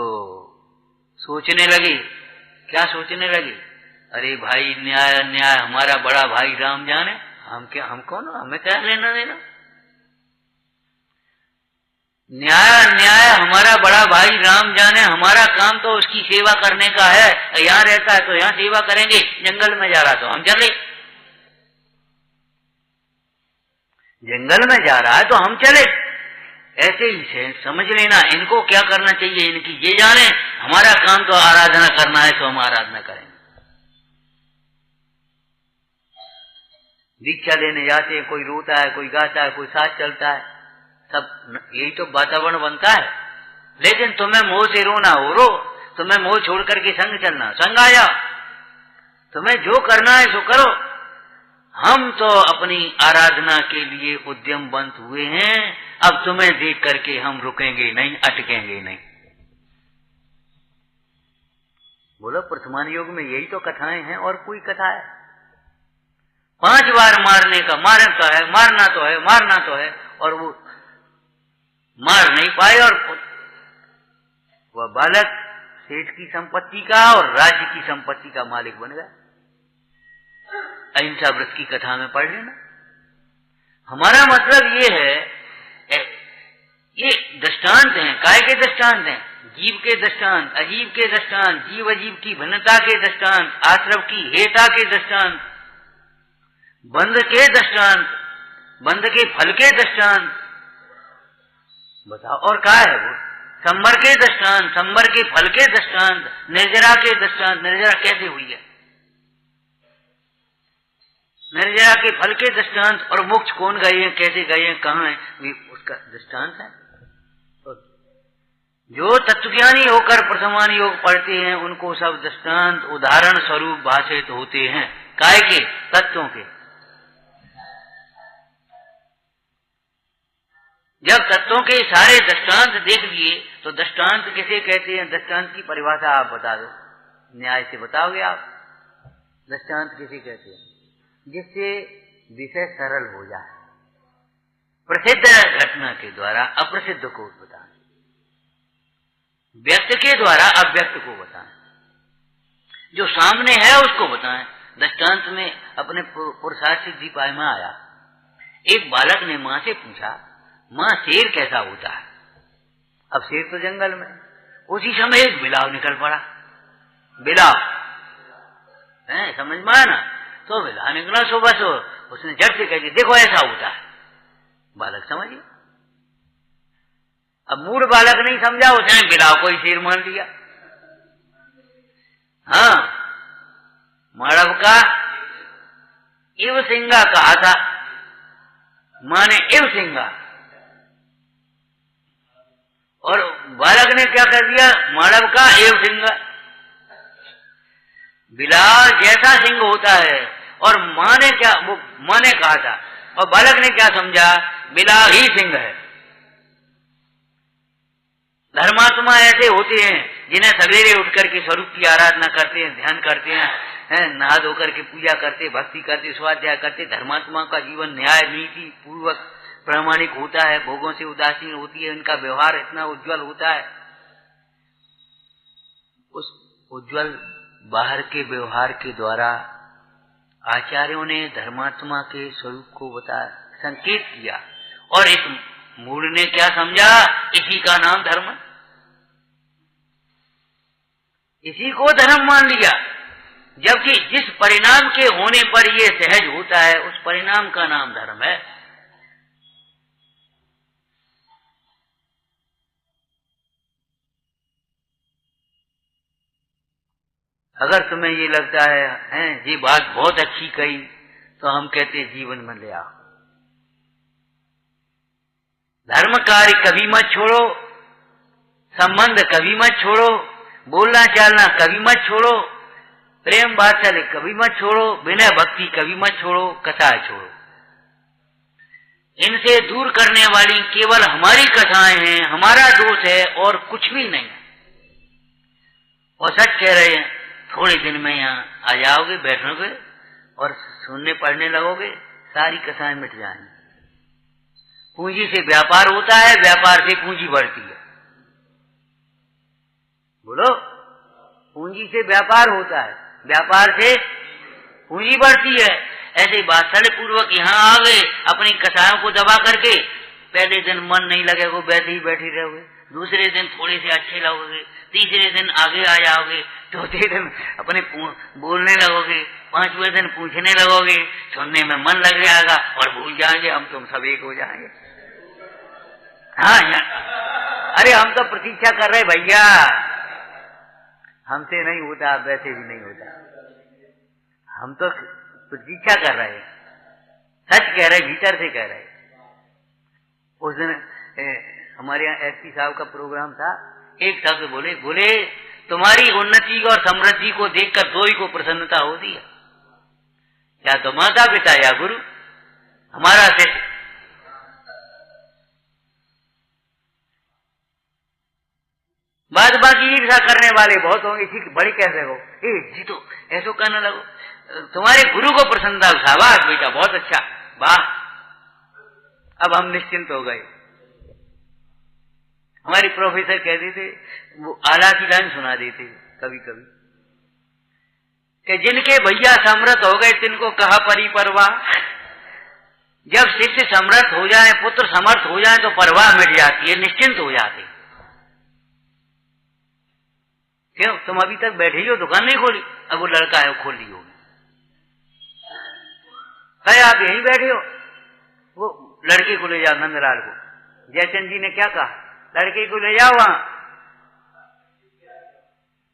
सोचने लगी। क्या सोचने लगी, अरे भाई न्याय अन्याय हमारा बड़ा भाई राम जाने, हम कौन, हमें क्या लेना देना। न्याय अन्याय हमारा बड़ा भाई राम जाने, हमारा काम तो उसकी सेवा करने का है। यहाँ रहता है तो यहाँ सेवा करेंगे, जंगल में जा रहा तो हम चले, जंगल में जा रहा है तो हम चले। ऐसे ही से समझ लेना, इनको क्या करना चाहिए इनकी ये जाने, हमारा काम तो आराधना करना है तो हम आराधना करेंगे। दीक्षा लेने जाते हैं, कोई रोता है, कोई गाता है, कोई साथ चलता है, सब यही तो वातावरण बनता है। लेकिन तुम्हें मोह से रोना हो रो, तुम्हें मोह छोड़ करके संग चलना, संग आ जाओ, तुम्हें जो करना है सो करो। हम तो अपनी आराधना के लिए उद्यमवंत हुए हैं, अब तुम्हें देख करके हम रुकेंगे नहीं, अटकेंगे नहीं। बोलो वर्तमान युग में यही तो कथाएं हैं, और कोई कथा है? 5 बार मारने का, मारता है, मारना तो है, मारना तो है, और वो मार नहीं पाए, और वह बालक सेठ की संपत्ति का और राज्य की संपत्ति का मालिक बन गया। अहिंसा व्रत की कथा में पढ़ लेना। हमारा मतलब ये है, ये दृष्टांत हैं, काय के दृष्टांत हैं, जीव के दृष्टांत, अजीव के दृष्टांत, जीव अजीव की भिन्नता के दृष्टांत, आश्रव की हेता के दृष्टांत, बंध के दृष्टांत, बंध के फल के दृष्टांत, बताओ और क्या है वो? संबर के दृष्टांत, संबर के फल के दृष्टांत, निर्जरा के दृष्टांत, निर्जरा कैसे हुई है, निर्जरा के फल के दृष्टांत, और मोक्ष कौन गए हैं, कैसे गए हैं, कहाँ है, उसका दृष्टांत है। तो जो तत्वज्ञानी होकर प्रथमान योग पढ़ते हैं उनको सब दृष्टांत उदाहरण स्वरूप भाषित होते हैं। काय के? तत्वों के। जब तत्वों के सारे दृष्टांत देख लिए तो दृष्टांत किसे कहते हैं? दृष्टांत की परिभाषा आप बता दो, न्याय से बताओगे आप। दृष्टांत किसे कहते हैं? जिससे विषय सरल हो जाए, प्रसिद्ध घटना के द्वारा अप्रसिद्ध को बताएं, व्यक्त के द्वारा अव्यक्त को बताएं, जो सामने है उसको बताएं। दृष्टांत में अपने पुरुषार्थ सिद्धि पाए में आया, एक बालक ने मां से पूछा, मां शेर कैसा होता है? अब शेर तो जंगल में, उसी समय एक बिलाव निकल पड़ा, बिलाव है, समझ में आया ना? तो बिलाव निकला सुबह से, उसने झट से कह दिया देखो ऐसा होता है। बालक समझ गया। अब मूढ़ बालक नहीं समझा, उसने बिलाव को ही शेर मान लिया। हाँ, माड़व का इव सिंगा कहा था, माने इव सिंगा, और बालक ने क्या कर दिया? माड़व का एव सिंगा। बिलाव जैसा सिंह होता है, और मां ने क्या, वो मां ने कहा था, और बालक ने क्या समझा? बिलाव ही सिंह है। धर्मात्मा ऐसे होते हैं जिन्हें सवेरे उठकर के स्वरूप की आराधना करते हैं, ध्यान करते हैं, नहा धोकर के पूजा करते, भक्ति करते, स्वाध्याय करते। धर्मात्मा का जीवन न्याय नीति पूर्वक प्रामाणिक होता है, भोगों से उदासीन होती है, उनका व्यवहार इतना उज्जवल होता है। उस उज्जवल बाहर के व्यवहार के द्वारा आचार्यों ने धर्मात्मा के स्वरूप को बताया, संकेत किया, और इस मूढ़ ने क्या समझा? इसी का नाम धर्म, इसी को धर्म मान लिया। जबकि जिस परिणाम के होने पर यह सहज होता है उस परिणाम का नाम धर्म है। अगर तुम्हें ये लगता है ये बात बहुत अच्छी कही, तो हम कहते जीवन में ले आओ। धर्म कार्य कभी मत छोड़ो, संबंध कभी मत छोड़ो, बोलना चालना कभी मत छोड़ो, प्रेम वात्सल्य कभी मत छोड़ो, विनय भक्ति कभी मत छोड़ो, कथाएं छोड़ो। इनसे दूर करने वाली केवल हमारी कथाएं हैं, हमारा दोष है और कुछ भी नहीं। और सच कह रहे हैं, थोड़े दिन में यहाँ आ जाओगे, बैठोगे और सुनने पढ़ने लगोगे, सारी कथाएं मिट जाएंगी। पूंजी से व्यापार होता है, व्यापार से पूंजी बढ़ती है। बोलो, पूंजी से व्यापार होता है, व्यापार से पूंजी बढ़ती है। ऐसे वात्सल्य पूर्वक यहाँ आ गए, अपनी कथाओं को दबा करके, पहले दिन मन नहीं लगेगा, वैसे ही बैठी रहोगे, दूसरे दिन थोड़े से अच्छे लगोगे, तीसरे दिन आगे आ जाओगे, चौथे दिन अपने बोलने लगोगे, पांचवें दिन पूछने लगोगे, सुनने में मन लग जाएगा और भूल जाएंगे हम तुम सब एक हो जाएंगे। हाँ, अरे हम तो प्रतीक्षा कर रहे भैया, हमसे नहीं होता, वैसे भी नहीं होता, हम तो प्रतीक्षा कर रहे हैं, सच कह रहे, भीतर से कह रहे। उस दिन हमारे यहाँ एसपी साहब का प्रोग्राम था, एक शब्द बोले तुम्हारी उन्नति और समृद्धि को देखकर दो ही को प्रसन्नता होती है, या तो माता पिता या गुरु, हमारा शिष्य। बाद बाकी ईर्षा करने वाले बहुत होंगे, ठीक बड़ी कैसे हो, जी तो ऐसो कहने लगो, तुम्हारे गुरु को प्रसन्नता, शाबाश बेटा बहुत अच्छा, वाह, अब हम निश्चिंत हो गए। हमारी प्रोफेसर कहते थे, वो आला की लाइन सुना देते कभी कभी, कि जिनके भैया समर्थ हो गए तिनको कहा परिपरवाह। जब शिष्य समर्थ हो जाए, पुत्र समर्थ हो जाए तो परवाह मिट जाती है, निश्चिंत हो जाते। क्यों तुम अभी तक बैठे ही हो, दुकान नहीं खोली? अब वो लड़का है वो खोल ली होगी। कहे आप यहीं बैठे हो, वो लड़के को ले जाओ नंदलाल को। जयचंद जी ने क्या कहा, लड़के को ले जाओ, वहां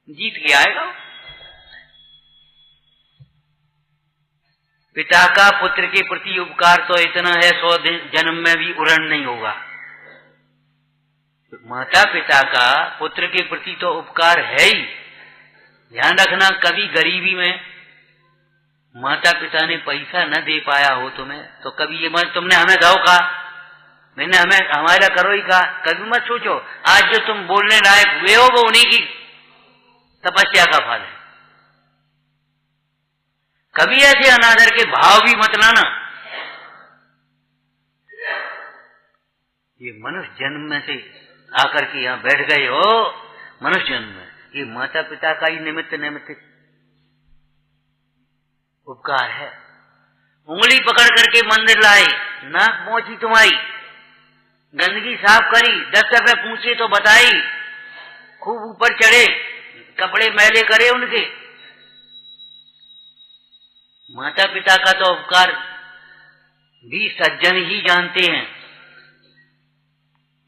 जीत के आएगा। पिता का पुत्र के प्रति उपकार तो इतना है 100 जन्म में भी उरण नहीं होगा। माता पिता का पुत्र के प्रति तो उपकार है ही। ध्यान रखना, कभी गरीबी में माता पिता ने पैसा न दे पाया हो तुम्हें, तो कभी ये मत तुमने हमें दो कहा, मैंने हमें हमारा करो ही कहा, कभी मत सोचो आज जो तुम बोलने लायक हुए हो वो उन्हीं की तपस्या का फल है। कभी ऐसे अनादर के भाव भी मत लाना। ये मनुष्य जन्म में से आकर के यहाँ बैठ गए हो, मनुष्य जन्म में, ये माता पिता का ही निमित्त उपकार है। उंगली पकड़ करके मंदिर लाए, नाक पहुंची तुम्हारी, गंदगी साफ करी, 10 रुपए पूछे तो बताई, खूब ऊपर चढ़े, कपड़े मैले करे उनके। माता पिता का तो उपकार भी सज्जन ही जानते हैं।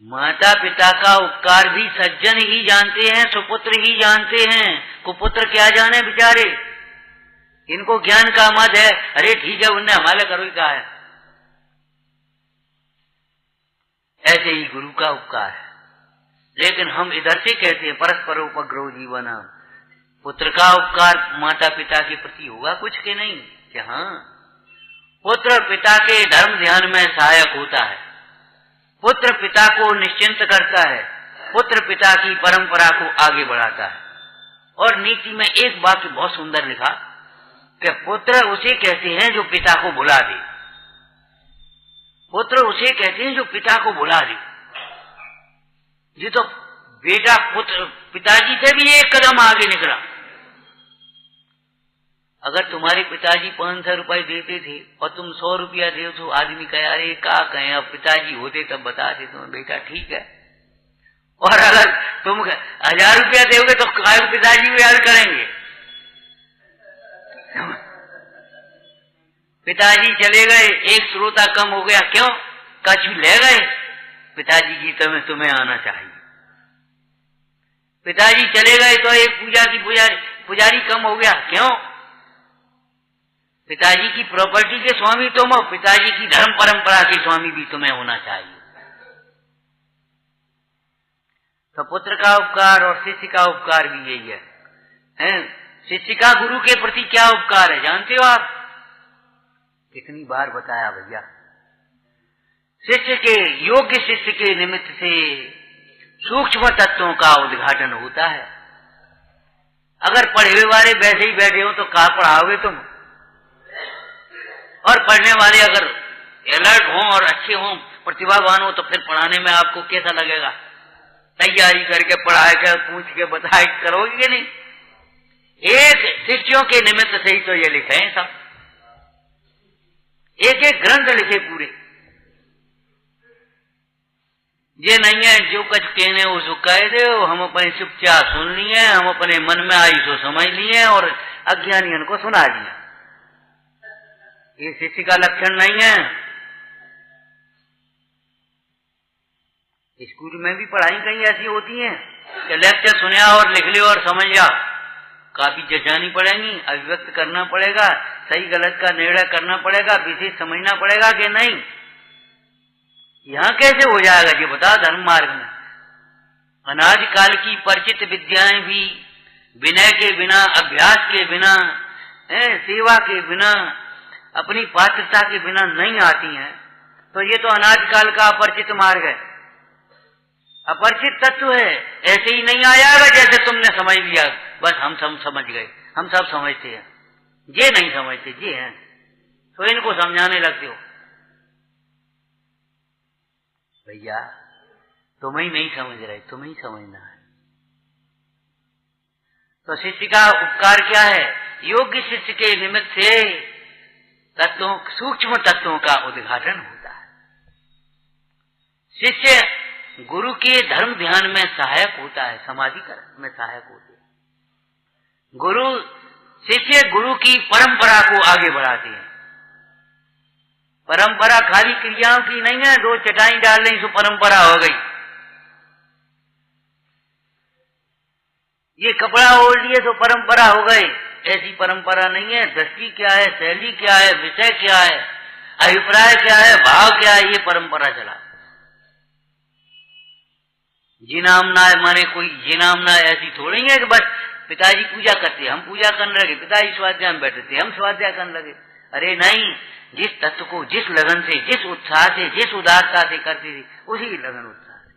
माता पिता का उपकार भी सज्जन ही जानते हैं, सुपुत्र ही जानते हैं। कुपुत्र क्या जाने बेचारे, इनको ज्ञान का मद है, अरे ठीक है उनने हमारे करो ही कहा है। ऐसे ही गुरु का उपकार है। लेकिन हम इधर से कहते हैं परस्पर उपग्रह जीवना, पुत्र का उपकार माता पिता के प्रति होगा कुछ के नहीं। कि हाँ, पुत्र पिता के धर्म ध्यान में सहायक होता है, पुत्र पिता को निश्चिंत करता है, पुत्र पिता की परंपरा को आगे बढ़ाता है। और नीति में एक वाक्य बहुत सुंदर लिखा कि पुत्र उसे कहते हैं जो पिता को बुला दे, पुत्र उसे कहते हैं जो पिता को बुला दे। ये तो बेटा पुत्र पिताजी से भी एक कदम आगे निकला। अगर तुम्हारे पिताजी 500 रुपए देते थे और तुम 100 रुपया दे तो आदमी कहे अरे क्या कहें, अब पिताजी होते तब बताते तुम बेटा ठीक है। और अगर तुम 1000 रुपया दोगे तो पिताजी भी याद करेंगे। पिताजी चले गए, एक श्रोता कम हो गया, क्यों? कछु ले गए, पिताजी गीत में तुम्हें आना चाहिए। पिताजी चले गए तो एक पूजा की पुजारी कम हो गया, क्यों? पिताजी की प्रॉपर्टी के स्वामी तुम हो, पिताजी की धर्म परंपरा के स्वामी भी तुम्हें होना चाहिए। तो पुत्र का उपकार और शिष्य का उपकार भी यही है। शिष्य का गुरु के प्रति क्या उपकार है जानते हो आप? कितनी बार बताया भैया, शिष्य के योग्य शिष्य के निमित्त से सूक्ष्म तत्वों का उद्घाटन होता है। अगर पढ़े हुए वाले वैसे ही बैठे हो तो कहाँ पढ़ाओगे तुम? और पढ़ने वाले अगर अलर्ट हों और अच्छे हों, प्रतिभावान हो, तो फिर पढ़ाने में आपको कैसा लगेगा? तैयारी करके पढ़ाए कर पूछ के बताए करोगे कि नहीं? एक शिष्यों के निमित्त से ही तो ये लिखे हैं सब, एक एक ग्रंथ लिखे पूरे। ये नहीं है जो कुछ कहने उसको कह दे, हम अपने चुपचाप सुन लिए, हम अपने मन में आई तो समझ लिए और अज्ञानियों को सुना दिया। ये शिष्य का लक्षण नहीं है। स्कूल में भी पढ़ाई कहीं ऐसी होती है कि लेक्चर सुना और लिख लिया और समझ जा, काफी जजानी पड़ेगी, अभिव्यक्त करना पड़ेगा, सही गलत का निर्णय करना पड़ेगा, विशेष समझना पड़ेगा कि नहीं। यहाँ कैसे हो जाएगा ये बता? धर्म मार्ग में अनाज काल की परिचित विद्याएं भी विनय के बिना, अभ्यास के बिना, सेवा के बिना, अपनी पात्रता के बिना नहीं आती हैं। तो ये तो अनाज काल का अपरिचित मार्ग है, अपरिचित तत्व है। ऐसे ही नहीं आएगा जैसे तुमने समझ लिया, बस हम सब समझ गए, हम सब समझते हैं। ये नहीं समझते, ये हैं तो इनको समझाने लगते हो। भैया तुम ही नहीं समझ रहे, तुम्हें ही समझना है। तो शिष्य का उपकार क्या है? योग्य शिष्य के निमित्त से तत्वों, सूक्ष्म तत्वों का उद्घाटन होता है। शिष्य गुरु के धर्म ध्यान में सहायक होता है, समाधिकरण में सहायक होते हैं। गुरु शिष्य गुरु की परंपरा को आगे बढ़ाते हैं। परंपरा खाली क्रियाओं की नहीं है, दो चटाई डाल लें सो परंपरा हो गई। ये कपड़ा ओढ़ लिए तो परंपरा हो गए, ऐसी परंपरा नहीं है। दृष्टि क्या है, शैली क्या है, विषय क्या है, अभिप्राय क्या है, भाव क्या है, ये परंपरा चला। जिनामना माने कोई जिनामना ऐसी थोड़ी है कि बस पिताजी पूजा करते हम पूजा करने लगे, पिताजी स्वाध्याय में बैठे थे हम स्वाध्याय करने लगे। अरे नहीं, जिस तत्व को जिस लगन से, जिस उत्साह से, जिस उदारता से करते थे उसी लगन उत्साह से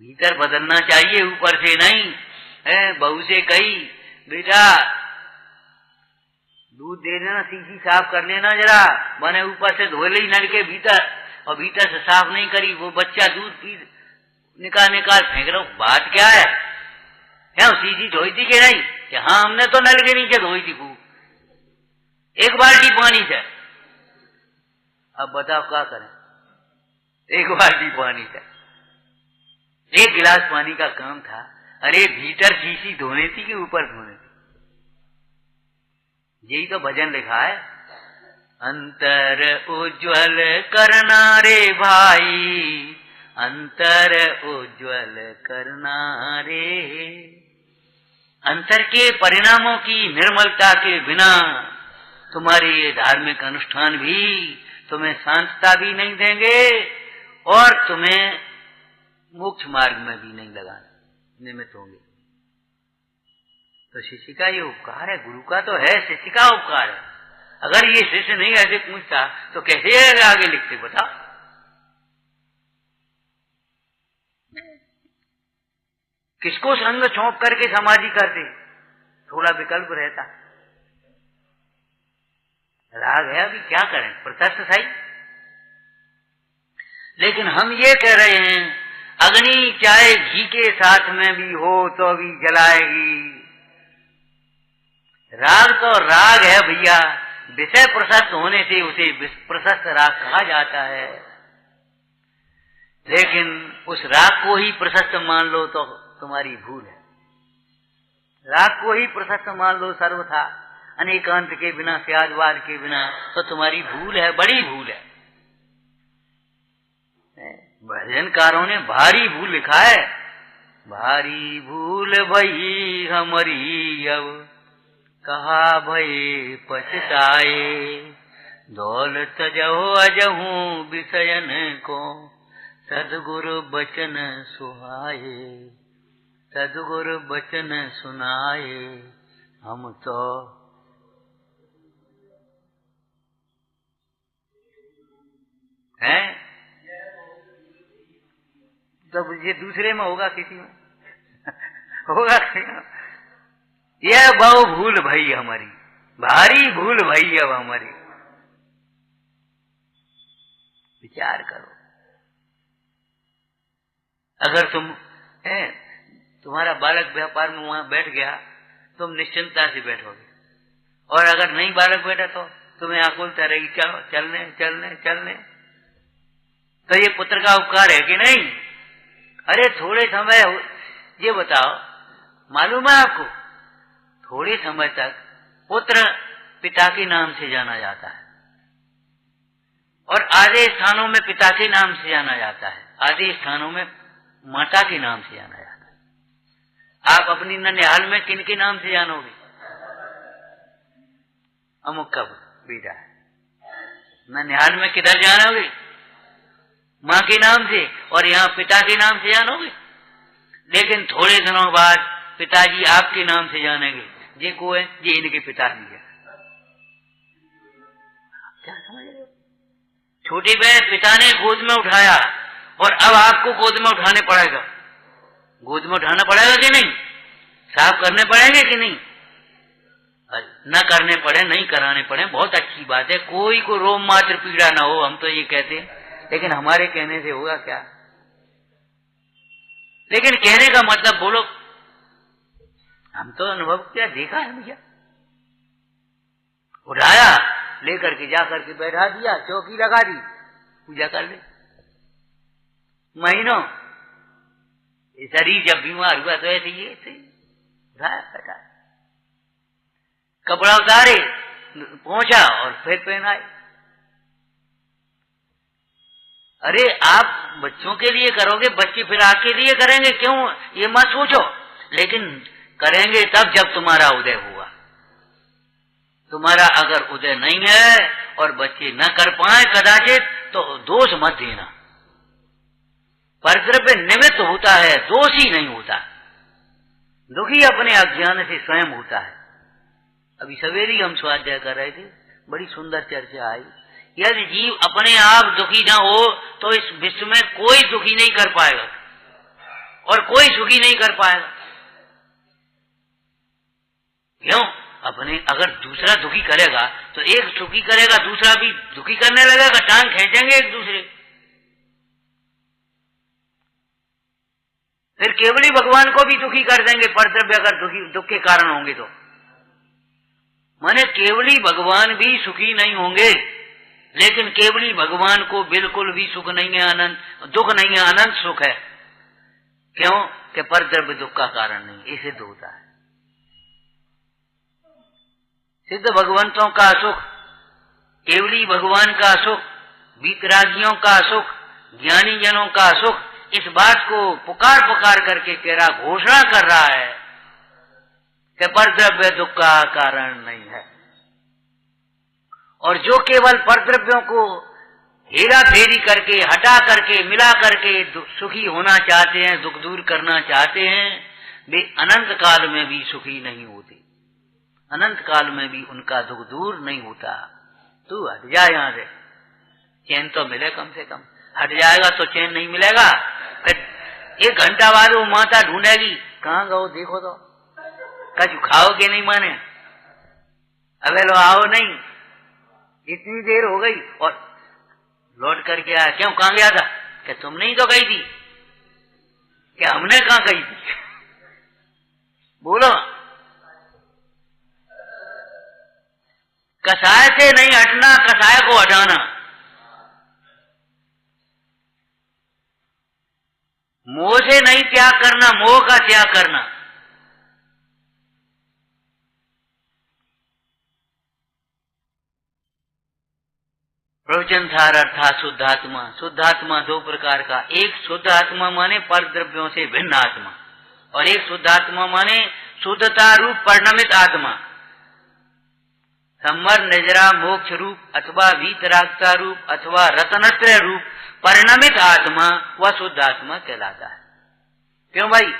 भीतर बदलना चाहिए, ऊपर से नहीं। है बहू से कही बेटा दूध दे देना, सीसी साफ कर लेना जरा, मैंने ऊपर से धो ली नल के भीतर और भीतर से साफ नहीं करी, वो बच्चा दूध पी निकाल फेंक रहा हूं। बात क्या है? सीसी धोई थी कि नहीं? कि हाँ हमने तो नल के नीचे धोई थी खूब, एक बाल्टी पानी से। अब बताओ क्या करें? एक बाल्टी पानी से, एक गिलास पानी का काम था। अरे भीतर सीसी धोने थी कि ऊपर धोने थी? यही तो भजन लिखा है, अंतर उज्ज्वल करना रे भाई, अंतर उज्ज्वल करना रे। अंतर के परिणामों की निर्मलता के बिना तुम्हारे ये धार्मिक अनुष्ठान भी तुम्हें शांतता भी नहीं देंगे और तुम्हें मोक्ष मार्ग में भी नहीं लगाने निमित्त होंगे। तो शिष्य का ये उपकार है, गुरु का तो है, शिष्य का उपकार है। अगर ये शिष्य नहीं ऐसे पूछता तो कैसे आगे लिखते बताओ? किसको संग सौंप करके समाधि करते? थोड़ा विकल्प रहता। राग है, अभी क्या करें, प्रत्यक्ष सही। लेकिन हम ये कह रहे हैं अग्नि चाहे घी के साथ में भी हो तो भी जलाएगी। राग तो राग है भैया, विषय प्रशस्त होने से उसे प्रशस्त राग कहा जाता है। लेकिन उस राग को ही प्रशस्त मान लो तो तुम्हारी भूल है। राग को ही प्रशस्त मान लो सर्वथा, अनेकांत के बिना, स्यादवाद के बिना, तो तुम्हारी भूल है, बड़ी भूल है। भजनकारों ने भारी भूल लिखा है, भारी भूल भई हमारी अब कहा भई पछताए, दौलत जहो अजहू विषयन को सदगुरु बचन सुहाए, सदगुरु बचन सुनाए हम तो। है तो ये दूसरे में होगा, किसी में होगा किसी में? यह बहु भूल भई हमारी, भारी भूल भई अब हमारी। विचार करो, अगर तुम्हारा बालक व्यापार में वहां बैठ गया, तुम निश्चिंतता से बैठोगे, और अगर नहीं बालक बैठा तो तुम्हें आकुलता रहेगी, चलो चलने चलने चलने। तो ये पुत्र का उपकार है कि नहीं? अरे थोड़े समय, ये बताओ, मालूम है आपको, थोड़े समय तक पुत्र पिता के नाम से जाना जाता है और आधे स्थानों में पिता के नाम से जाना जाता है, आधे स्थानों में माता के नाम से जाना जाता है। आप अपनी ननिहाल में किन के नाम से जानोगे? अमुक का बेटा है। ननिहाल में किधर जानोगे? माँ के नाम से, और यहाँ पिता के नाम से जानोगे। लेकिन थोड़े दिनों बाद पिताजी आपके नाम से जानेंगे, ये को है, ये इनके पिताजी है। क्या समझ रहे हो? छोटी बहन पिता ने गोद में उठाया और अब आपको गोद में उठाने पड़ेगा। गोद में उठाना पड़ेगा कि नहीं? साफ करने पड़ेंगे कि नहीं? न करने पड़े, नहीं कराने पड़े, बहुत अच्छी बात है। कोई को रोम मात्र पीड़ा ना हो, हम तो ये कहते हैं। लेकिन हमारे कहने से होगा क्या? लेकिन कहने का मतलब बोलो, हम तो अनुभव क्या देखा है भैया। उठाया, लेकर के जा करके बैठा दिया, चौकी लगा दी, पूजा कर ले। महीनों शरीर जब बीमार हुआ तो ऐसे ही बैठा, कपड़ा उतारे, पहुंचा और फिर पहनाए। अरे आप बच्चों के लिए करोगे, बच्चे फिर आपके लिए करेंगे क्यों, ये मत सोचो। लेकिन करेंगे तब जब तुम्हारा उदय हुआ। तुम्हारा अगर उदय नहीं है और बच्चे न कर पाए कदाचित, तो दोष मत देना। परद्रव्य निमित्त होता है, दोषी नहीं होता। दुखी अपने अज्ञान से स्वयं होता है। अभी सवेरे हम स्वाध्याय कर रहे थे, बड़ी सुंदर चर्चा आई। यदि जीव अपने आप दुखी ना हो तो इस विश्व में कोई दुखी नहीं कर पाएगा और कोई सुखी नहीं कर पाएगा। क्यों? अपने अगर दूसरा दुखी करेगा तो एक सुखी करेगा, दूसरा भी दुखी करने लगेगा, टांग खींचेंगे एक दूसरे। फिर केवली भगवान को भी दुखी कर देंगे, परद्रव्य अगर दुख के कारण होंगे तो। माने केवली भगवान भी सुखी नहीं होंगे, लेकिन केवली भगवान को बिल्कुल भी सुख नहीं है, अनंत दुख नहीं है, अनंत सुख है। क्यों? कि परद्रव्य दुख का कारण नहीं, ये सिद्ध होता है। सिद्ध भगवंतों का सुख, केवली भगवान का सुख, वीतरागियों का सुख, ज्ञानी जनों का सुख, इस बात को पुकार पुकार करके कह रहा, घोषणा कर रहा है कि परद्रव्य दुख का कारण नहीं है। और जो केवल परद्रव्यों को हेरा फेरी करके, हटा करके, मिला करके सुखी होना चाहते हैं, दुख दूर करना चाहते हैं, वे अनंत काल में भी सुखी नहीं होते। अनंत काल में भी उनका दुख दूर नहीं होता। तू हट जा यहां से, चैन तो मिले कम से कम। हट जाएगा तो चैन नहीं मिलेगा। फिर 1 घंटा बाद वो माता ढूंढेगी, कहाँ गो देखो तो, कछु खाओगे नहीं माने, अबे लो आओ नहीं, इतनी देर हो गई और लौट करके आया। क्यों, कहाँ गया था? क्या तुमने ही तो गई थी? क्या हमने कहाँ गई थी? बोलो। कसाय से नहीं हटना, कसाय को हटाना। मोह से नहीं त्याग करना, मोह का त्याग करना। प्रवचन सार अर्थात शुद्धात्मा। शुद्धात्मा 2 प्रकार का, एक शुद्ध आत्मा माने परद्रव्यों से भिन्न आत्मा, और एक शुद्धात्मा माने शुद्धता रूप परिणमित आत्मा। सम्मर निजरा मोक्ष रूप अथवा वीतरागता रूप अथवा रत्नत्रय रूप परिणमित आत्मा, वह शुद्ध आत्मा कहलाता है। क्यों भाई,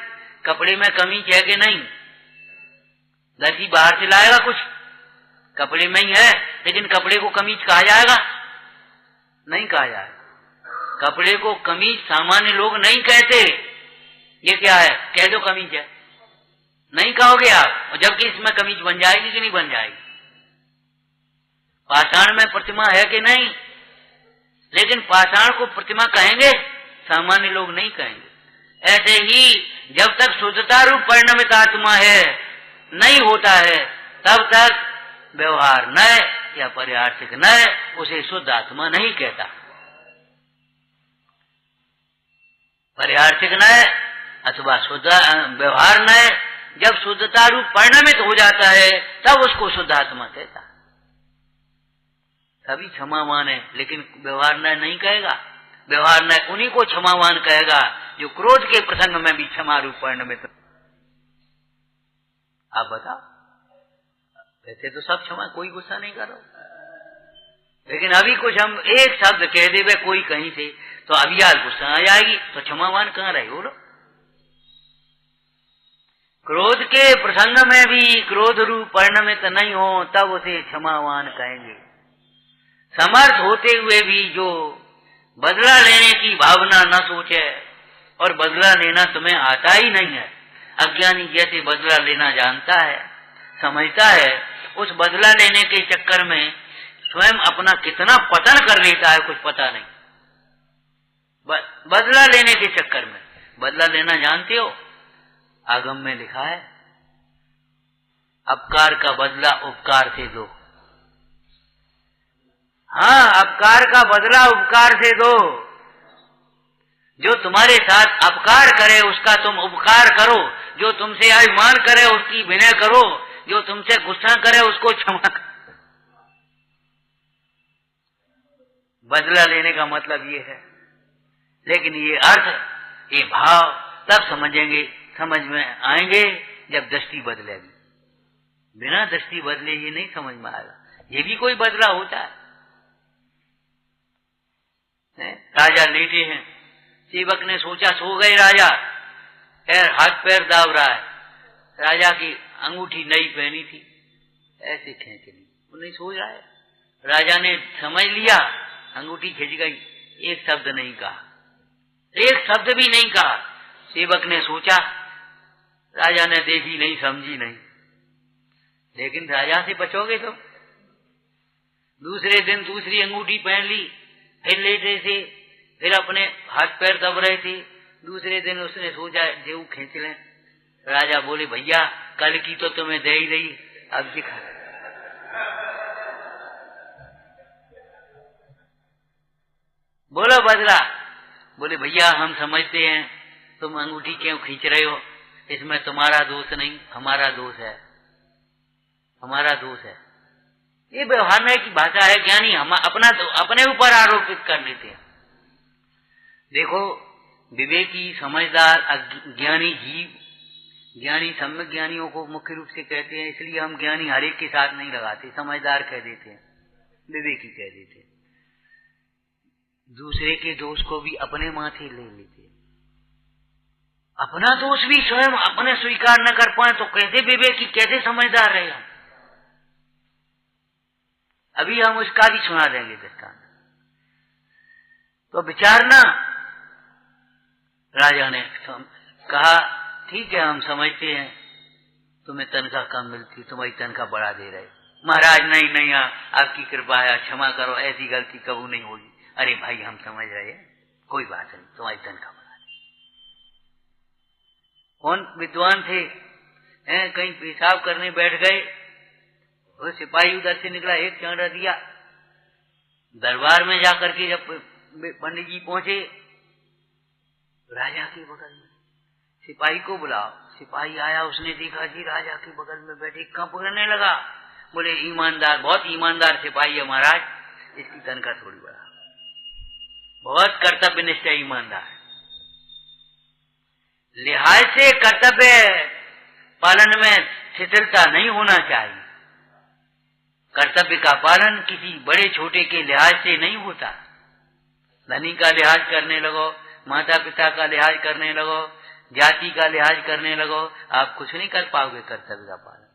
कपड़े में कमी है कि नहीं? दर्जी बाहर से लाएगा कुछ, कपड़े में ही है, लेकिन कपड़े को कमीज कहा जाएगा? नहीं कहा जाएगा। कपड़े को कमीज सामान्य लोग नहीं कहते। ये क्या है, कह दो कमीज है, नहीं कहोगे आप, और जबकि इसमें कमीज बन जाएगी कि नहीं बन जाएगी। पाषाण में प्रतिमा है कि नहीं, लेकिन पाषाण को प्रतिमा कहेंगे, सामान्य लोग नहीं कहेंगे। ऐसे ही जब तक शुद्धता रूप परिणमित आत्मा है, नहीं होता है, तब तक व्यवहार नय या पारियार्थिक नय उसे शुद्ध आत्मा नहीं कहता। पारियार्थिक नय अथवा शुद्ध व्यवहार नय जब शुद्धता रूप परिणमित हो जाता है, तब उसको शुद्ध आत्मा कहता। तभी क्षमावान है, लेकिन व्यवहार नय नहीं कहेगा। व्यवहार नय उन्हीं को क्षमावान कहेगा जो क्रोध के प्रसंग में भी क्षमा रूप परिणमित। आप बताओ, वैसे तो सब क्षमा, कोई गुस्सा नहीं करो, लेकिन अभी कुछ हम एक शब्द कह दे वे कोई कहीं से, तो अभी आज गुस्सा आ जाएगी, तो क्षमावान कहाँ रहे? बोलो। क्रोध के प्रसंग में भी क्रोध रूप परिणमित नहीं हो, तब उसे क्षमावान कहेंगे। समर्थ होते हुए भी जो बदला लेने की भावना न सोचे, और बदला लेना तुम्हें आता ही नहीं है, अज्ञानी जैसे बदला लेना जानता है, समझता है, उस बदला लेने के चक्कर में स्वयं अपना कितना पतन कर लेता है कुछ पता नहीं। बदला लेने के चक्कर में, बदला लेना जानते हो, आगम में लिखा है, अपकार का बदला उपकार से दो। हाँ, अपकार का बदला उपकार से दो। जो तुम्हारे साथ अपकार करे उसका तुम उपकार करो, जो तुमसे अभिमान करे उसकी विनय करो, जो तुमसे गुस्सा करे उसको क्षमा करो। बदला लेने का मतलब ये है। लेकिन ये अर्थ, ये भाव तब समझ में आएंगे जब दृष्टि बदलेगी। बिना दृष्टि बदले ये नहीं समझ में आएगा। ये भी कोई बदला होता है। राजा लेटे हैं, सेवक ने सोचा सो गए राजा, हाथ पैर दाब रहा है। राजा की अंगूठी नई पहनी थी, ऐसे खींच ली, वो नहीं सो रहा है। राजा ने समझ लिया, अंगूठी खिंच गई, एक शब्द नहीं कहा, एक शब्द भी नहीं कहा। सेवक ने सोचा, राजा ने देखी नहीं, समझी नहीं, लेकिन राजा से बचोगे तो। दूसरे दिन दूसरी अंगूठी पहन ली, फिर लेटे थे, फिर अपने हाथ पैर दब रहे थे। दूसरे दिन उसने सोचा जेऊ खींच लें। राजा बोले, भैया कल की तो तुम्हें दे ही रही, अब दिखा। बोलो बदला। बोले, भैया हम समझते हैं तुम अंगूठी क्यों खींच रहे हो, इसमें तुम्हारा दोष नहीं, हमारा दोष है, हमारा दोष है। ये व्यवहार की भाषा है। ज्ञानी हम अपने ऊपर आरोपित कर लेते हैं। देखो, विवेकी, समझदार, ज्ञानी जीव, ज्ञानी सम्यक ज्ञानियों को मुख्य रूप से कहते हैं, इसलिए हम ज्ञानी हर एक के साथ नहीं लगाते, समझदार कह देते हैं, विवेकी कह देते हैं। दूसरे के दोष को भी अपने माथे ले लेते हैं। अपना दोष भी स्वयं अपने स्वीकार न कर पाए तो कैसे विवेकी, कैसे समझदार रहे हम। अभी हम उसका भी सुना देंगे दृष्टांत। तो विचारना, राजा ने कहा, ठीक है हम समझते हैं तुम्हें तनख्वाह कम मिलती, तुम्हारी तनख्वाह बढ़ा दे रहे। महाराज नहीं आपकी कृपा है, क्षमा करो, ऐसी गलती कबू नहीं होगी। अरे भाई हम समझ रहे हैं, कोई बात नहीं, तुम्हारी तनख्वाह बढ़ा दे। कौन विद्वान थे, कहीं पेशाब करने बैठ गए, वो सिपाही उधर से निकला, एक चांटा दिया। दरबार में जाकर के जब पंडित जी पहुंचे, राजा के बगल में, सिपाही को बुलाओ। सिपाही आया, उसने देखा जी राजा के बगल में बैठे, कांप करने लगा। बोले, ईमानदार, बहुत ईमानदार सिपाही है महाराज, इसकी तनख्वाह थोड़ी बढ़ा, बहुत कर्तव्यनिष्ठ ईमानदार। लिहाज से कर्तव्य पालन में शिथिलता नहीं होना चाहिए। कर्तव्य का पालन किसी बड़े छोटे के लिहाज से नहीं होता। धनी का लिहाज करने लगो, माता पिता का लिहाज करने लगो, जाति का लिहाज करने लगो, आप कुछ नहीं कर पाओगे कर्तव्य का पालन।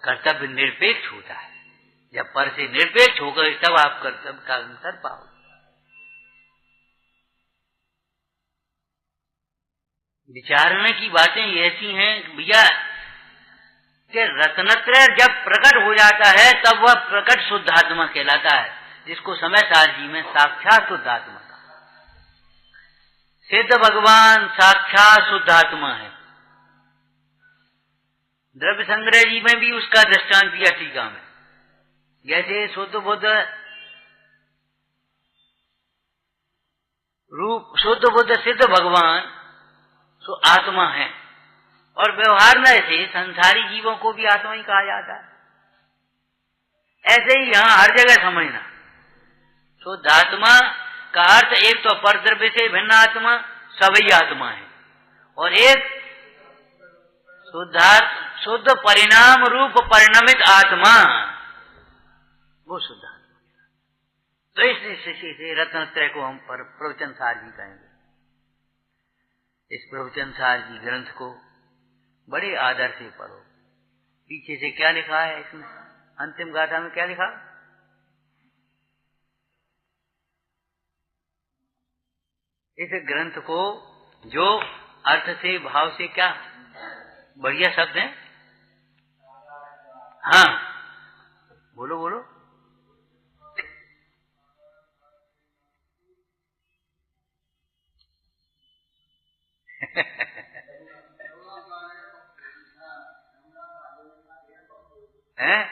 कर्तव्य निरपेक्ष होता है। जब पर से निरपेक्ष हो गए तब आप कर्तव्य का कर पाओगे। विचारने की बातें ऐसी हैं भैया कि रत्नत्रय जब प्रकट हो जाता है तब वह प्रकट शुद्धात्मा कहलाता है, जिसको समय सार जी में साक्षात शुद्धात्मा का। सिद्ध भगवान साक्षात शुद्धात्मा है। द्रव्य संग्रह जी में भी उसका दृष्टांत दिया टीका में। जैसे शुद्ध बुद्ध रूप, शुद्ध बुद्ध सिद्ध भगवान सो आत्मा है, और व्यवहार में से संसारी जीवों को भी आत्मा ही कहा जाता है। ऐसे ही यहां हर जगह समझना, शुद्ध आत्मा का अर्थ एक तो परद्रव्य से भिन्न आत्मा, सभी आत्मा है, और एक शुद्ध परिणाम रूप परिणमित आत्मा, वो शुद्ध आत्मा। तो इस दृष्टि से रत्नत्रय को हम प्रवचन सार जी कहेंगे। इस प्रवचन सार जी ग्रंथ को बड़े आदर से पढ़ो। पीछे से क्या लिखा है इसमें, अंतिम गाथा में क्या लिखा, इस ग्रंथ को जो अर्थ से भाव से, क्या बढ़िया शब्द है, हाँ बोलो बोलो, हैं?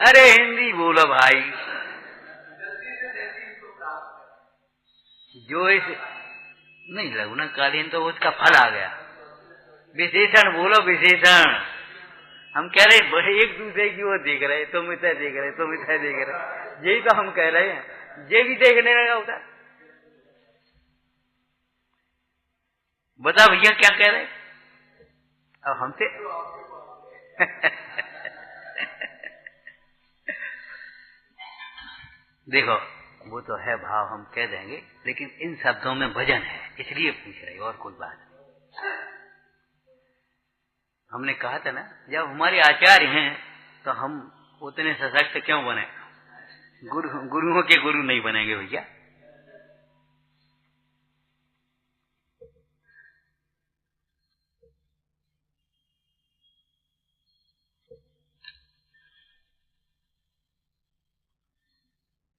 अरे हिंदी बोलो भाई। जो इस नहीं लघुना कालीन तो उसका फल आ गया। विशेषण बोलो, विशेषण। हम कह रहे बड़े एक दूसरे की वो देख रहे, तुम इतना देख रहे, तुम इतना देख रहे, यही तो हम कह रहे हैं। ये भी देखने लगा होता। बता भैया क्या कह रहे अब हमसे? देखो वो तो है भाव, हम कह देंगे, लेकिन इन शब्दों में वजन है, इसलिए पूछ रहे, और कोई बात नहीं। हमने कहा था ना, जब हमारे आचार्य हैं तो हम उतने सशक्त क्यों बने? गुरुओं के गुरु नहीं बनेंगे भैया।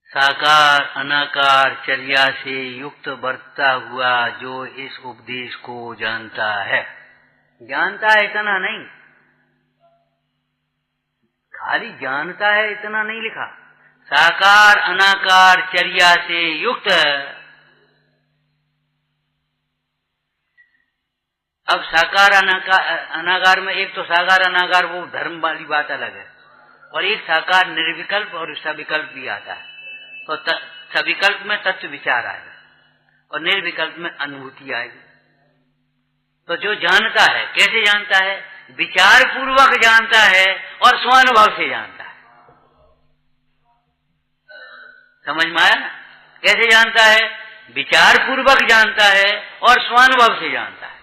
साकार अनाकार चर्या से युक्त बरतता हुआ जो इस उपदेश को जानता है, जानता है इतना नहीं, खाली जानता है इतना नहीं लिखा, साकार अनाकार चर्या से युक्त। अब साकार अनाकार में एक तो साकार अनाकार वो धर्म वाली बात अलग है, और एक साकार निर्विकल्प और सविकल्प भी आता है। तो सविकल्प में तत्व विचार आएगा और निर्विकल्प में अनुभूति आएगी। तो जो जानता है, कैसे जानता है? विचार पूर्वक जानता है और स्वानुभव से जानता है। समझ में आया ना? कैसे जानता है? विचार पूर्वक जानता है और स्वानुभव से जानता है।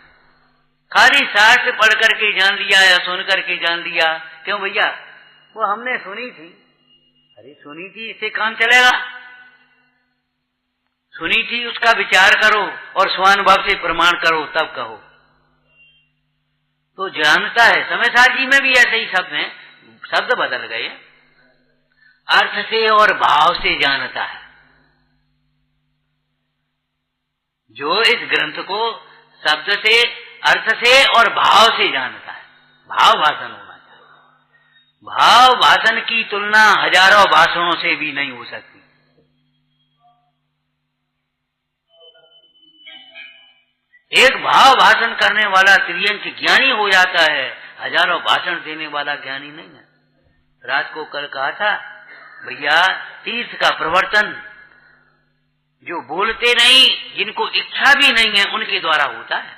खाली शास्त्र पढ़ करके जान लिया या सुन करके जान लिया, क्यों भैया? वो हमने सुनी थी। अरे सुनी थी, इससे काम चलेगा? सुनी थी, उसका विचार करो और स्वानुभव से प्रमाण करो, तब कहो। तो जानता है। समय जी में भी ऐसे ही शब्द हैं, शब्द बदल गए, अर्थ से और भाव से जानता है। जो इस ग्रंथ को शब्द से, अर्थ से और भाव से जानता है, भाव भाषण होना चाहिए। भाव भाषण की तुलना हजारों भाषणों से भी नहीं हो सकती। एक भाव भाषण करने वाला त्रियंच ज्ञानी हो जाता है, हजारों भाषण देने वाला ज्ञानी नहीं है। रात को कल कहा था भैया, तीर्थ का प्रवर्तन जो बोलते नहीं, जिनको इच्छा भी नहीं है, उनके द्वारा होता है।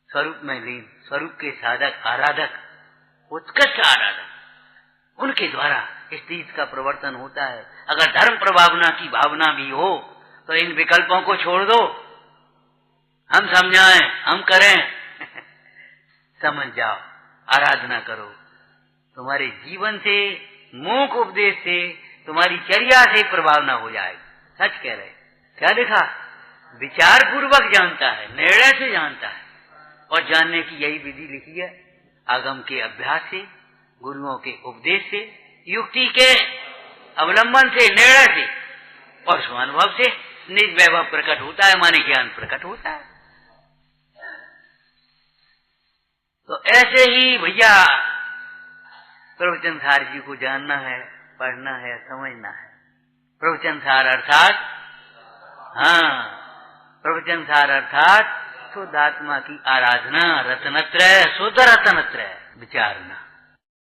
स्वरूप में लीन, स्वरूप के साधक, आराधक, उत्कृष्ट आराधक, उनके द्वारा इस तीर्थ का प्रवर्तन होता है। अगर धर्म प्रभावना की भावना भी हो तो इन विकल्पों को छोड़ दो, हम समझाएं, हम करें, समझ जाओ, आराधना करो। तुम्हारे जीवन से, मूक उपदेश से, तुम्हारी चर्या से प्रभावना हो जाएगी। सच कह रहे। क्या लिखा? विचार पूर्वक जानता है, निर्णय से जानता है, और जानने की यही विधि लिखी है, आगम के अभ्यास से, गुरुओं के उपदेश से, युक्ति के अवलंबन से, निर्णय से और स्वानुभव से निज वैभव प्रकट होता है, माने ज्ञान प्रकट होता है। तो ऐसे ही भैया प्रवचन सार जी को जानना है, पढ़ना है, समझना है। प्रवचन सार अर्थात, प्रवचन सार अर्थात शुद्ध आत्मा की आराधना, रत्नत्रय, शुद्ध रत्नत्रय विचारना।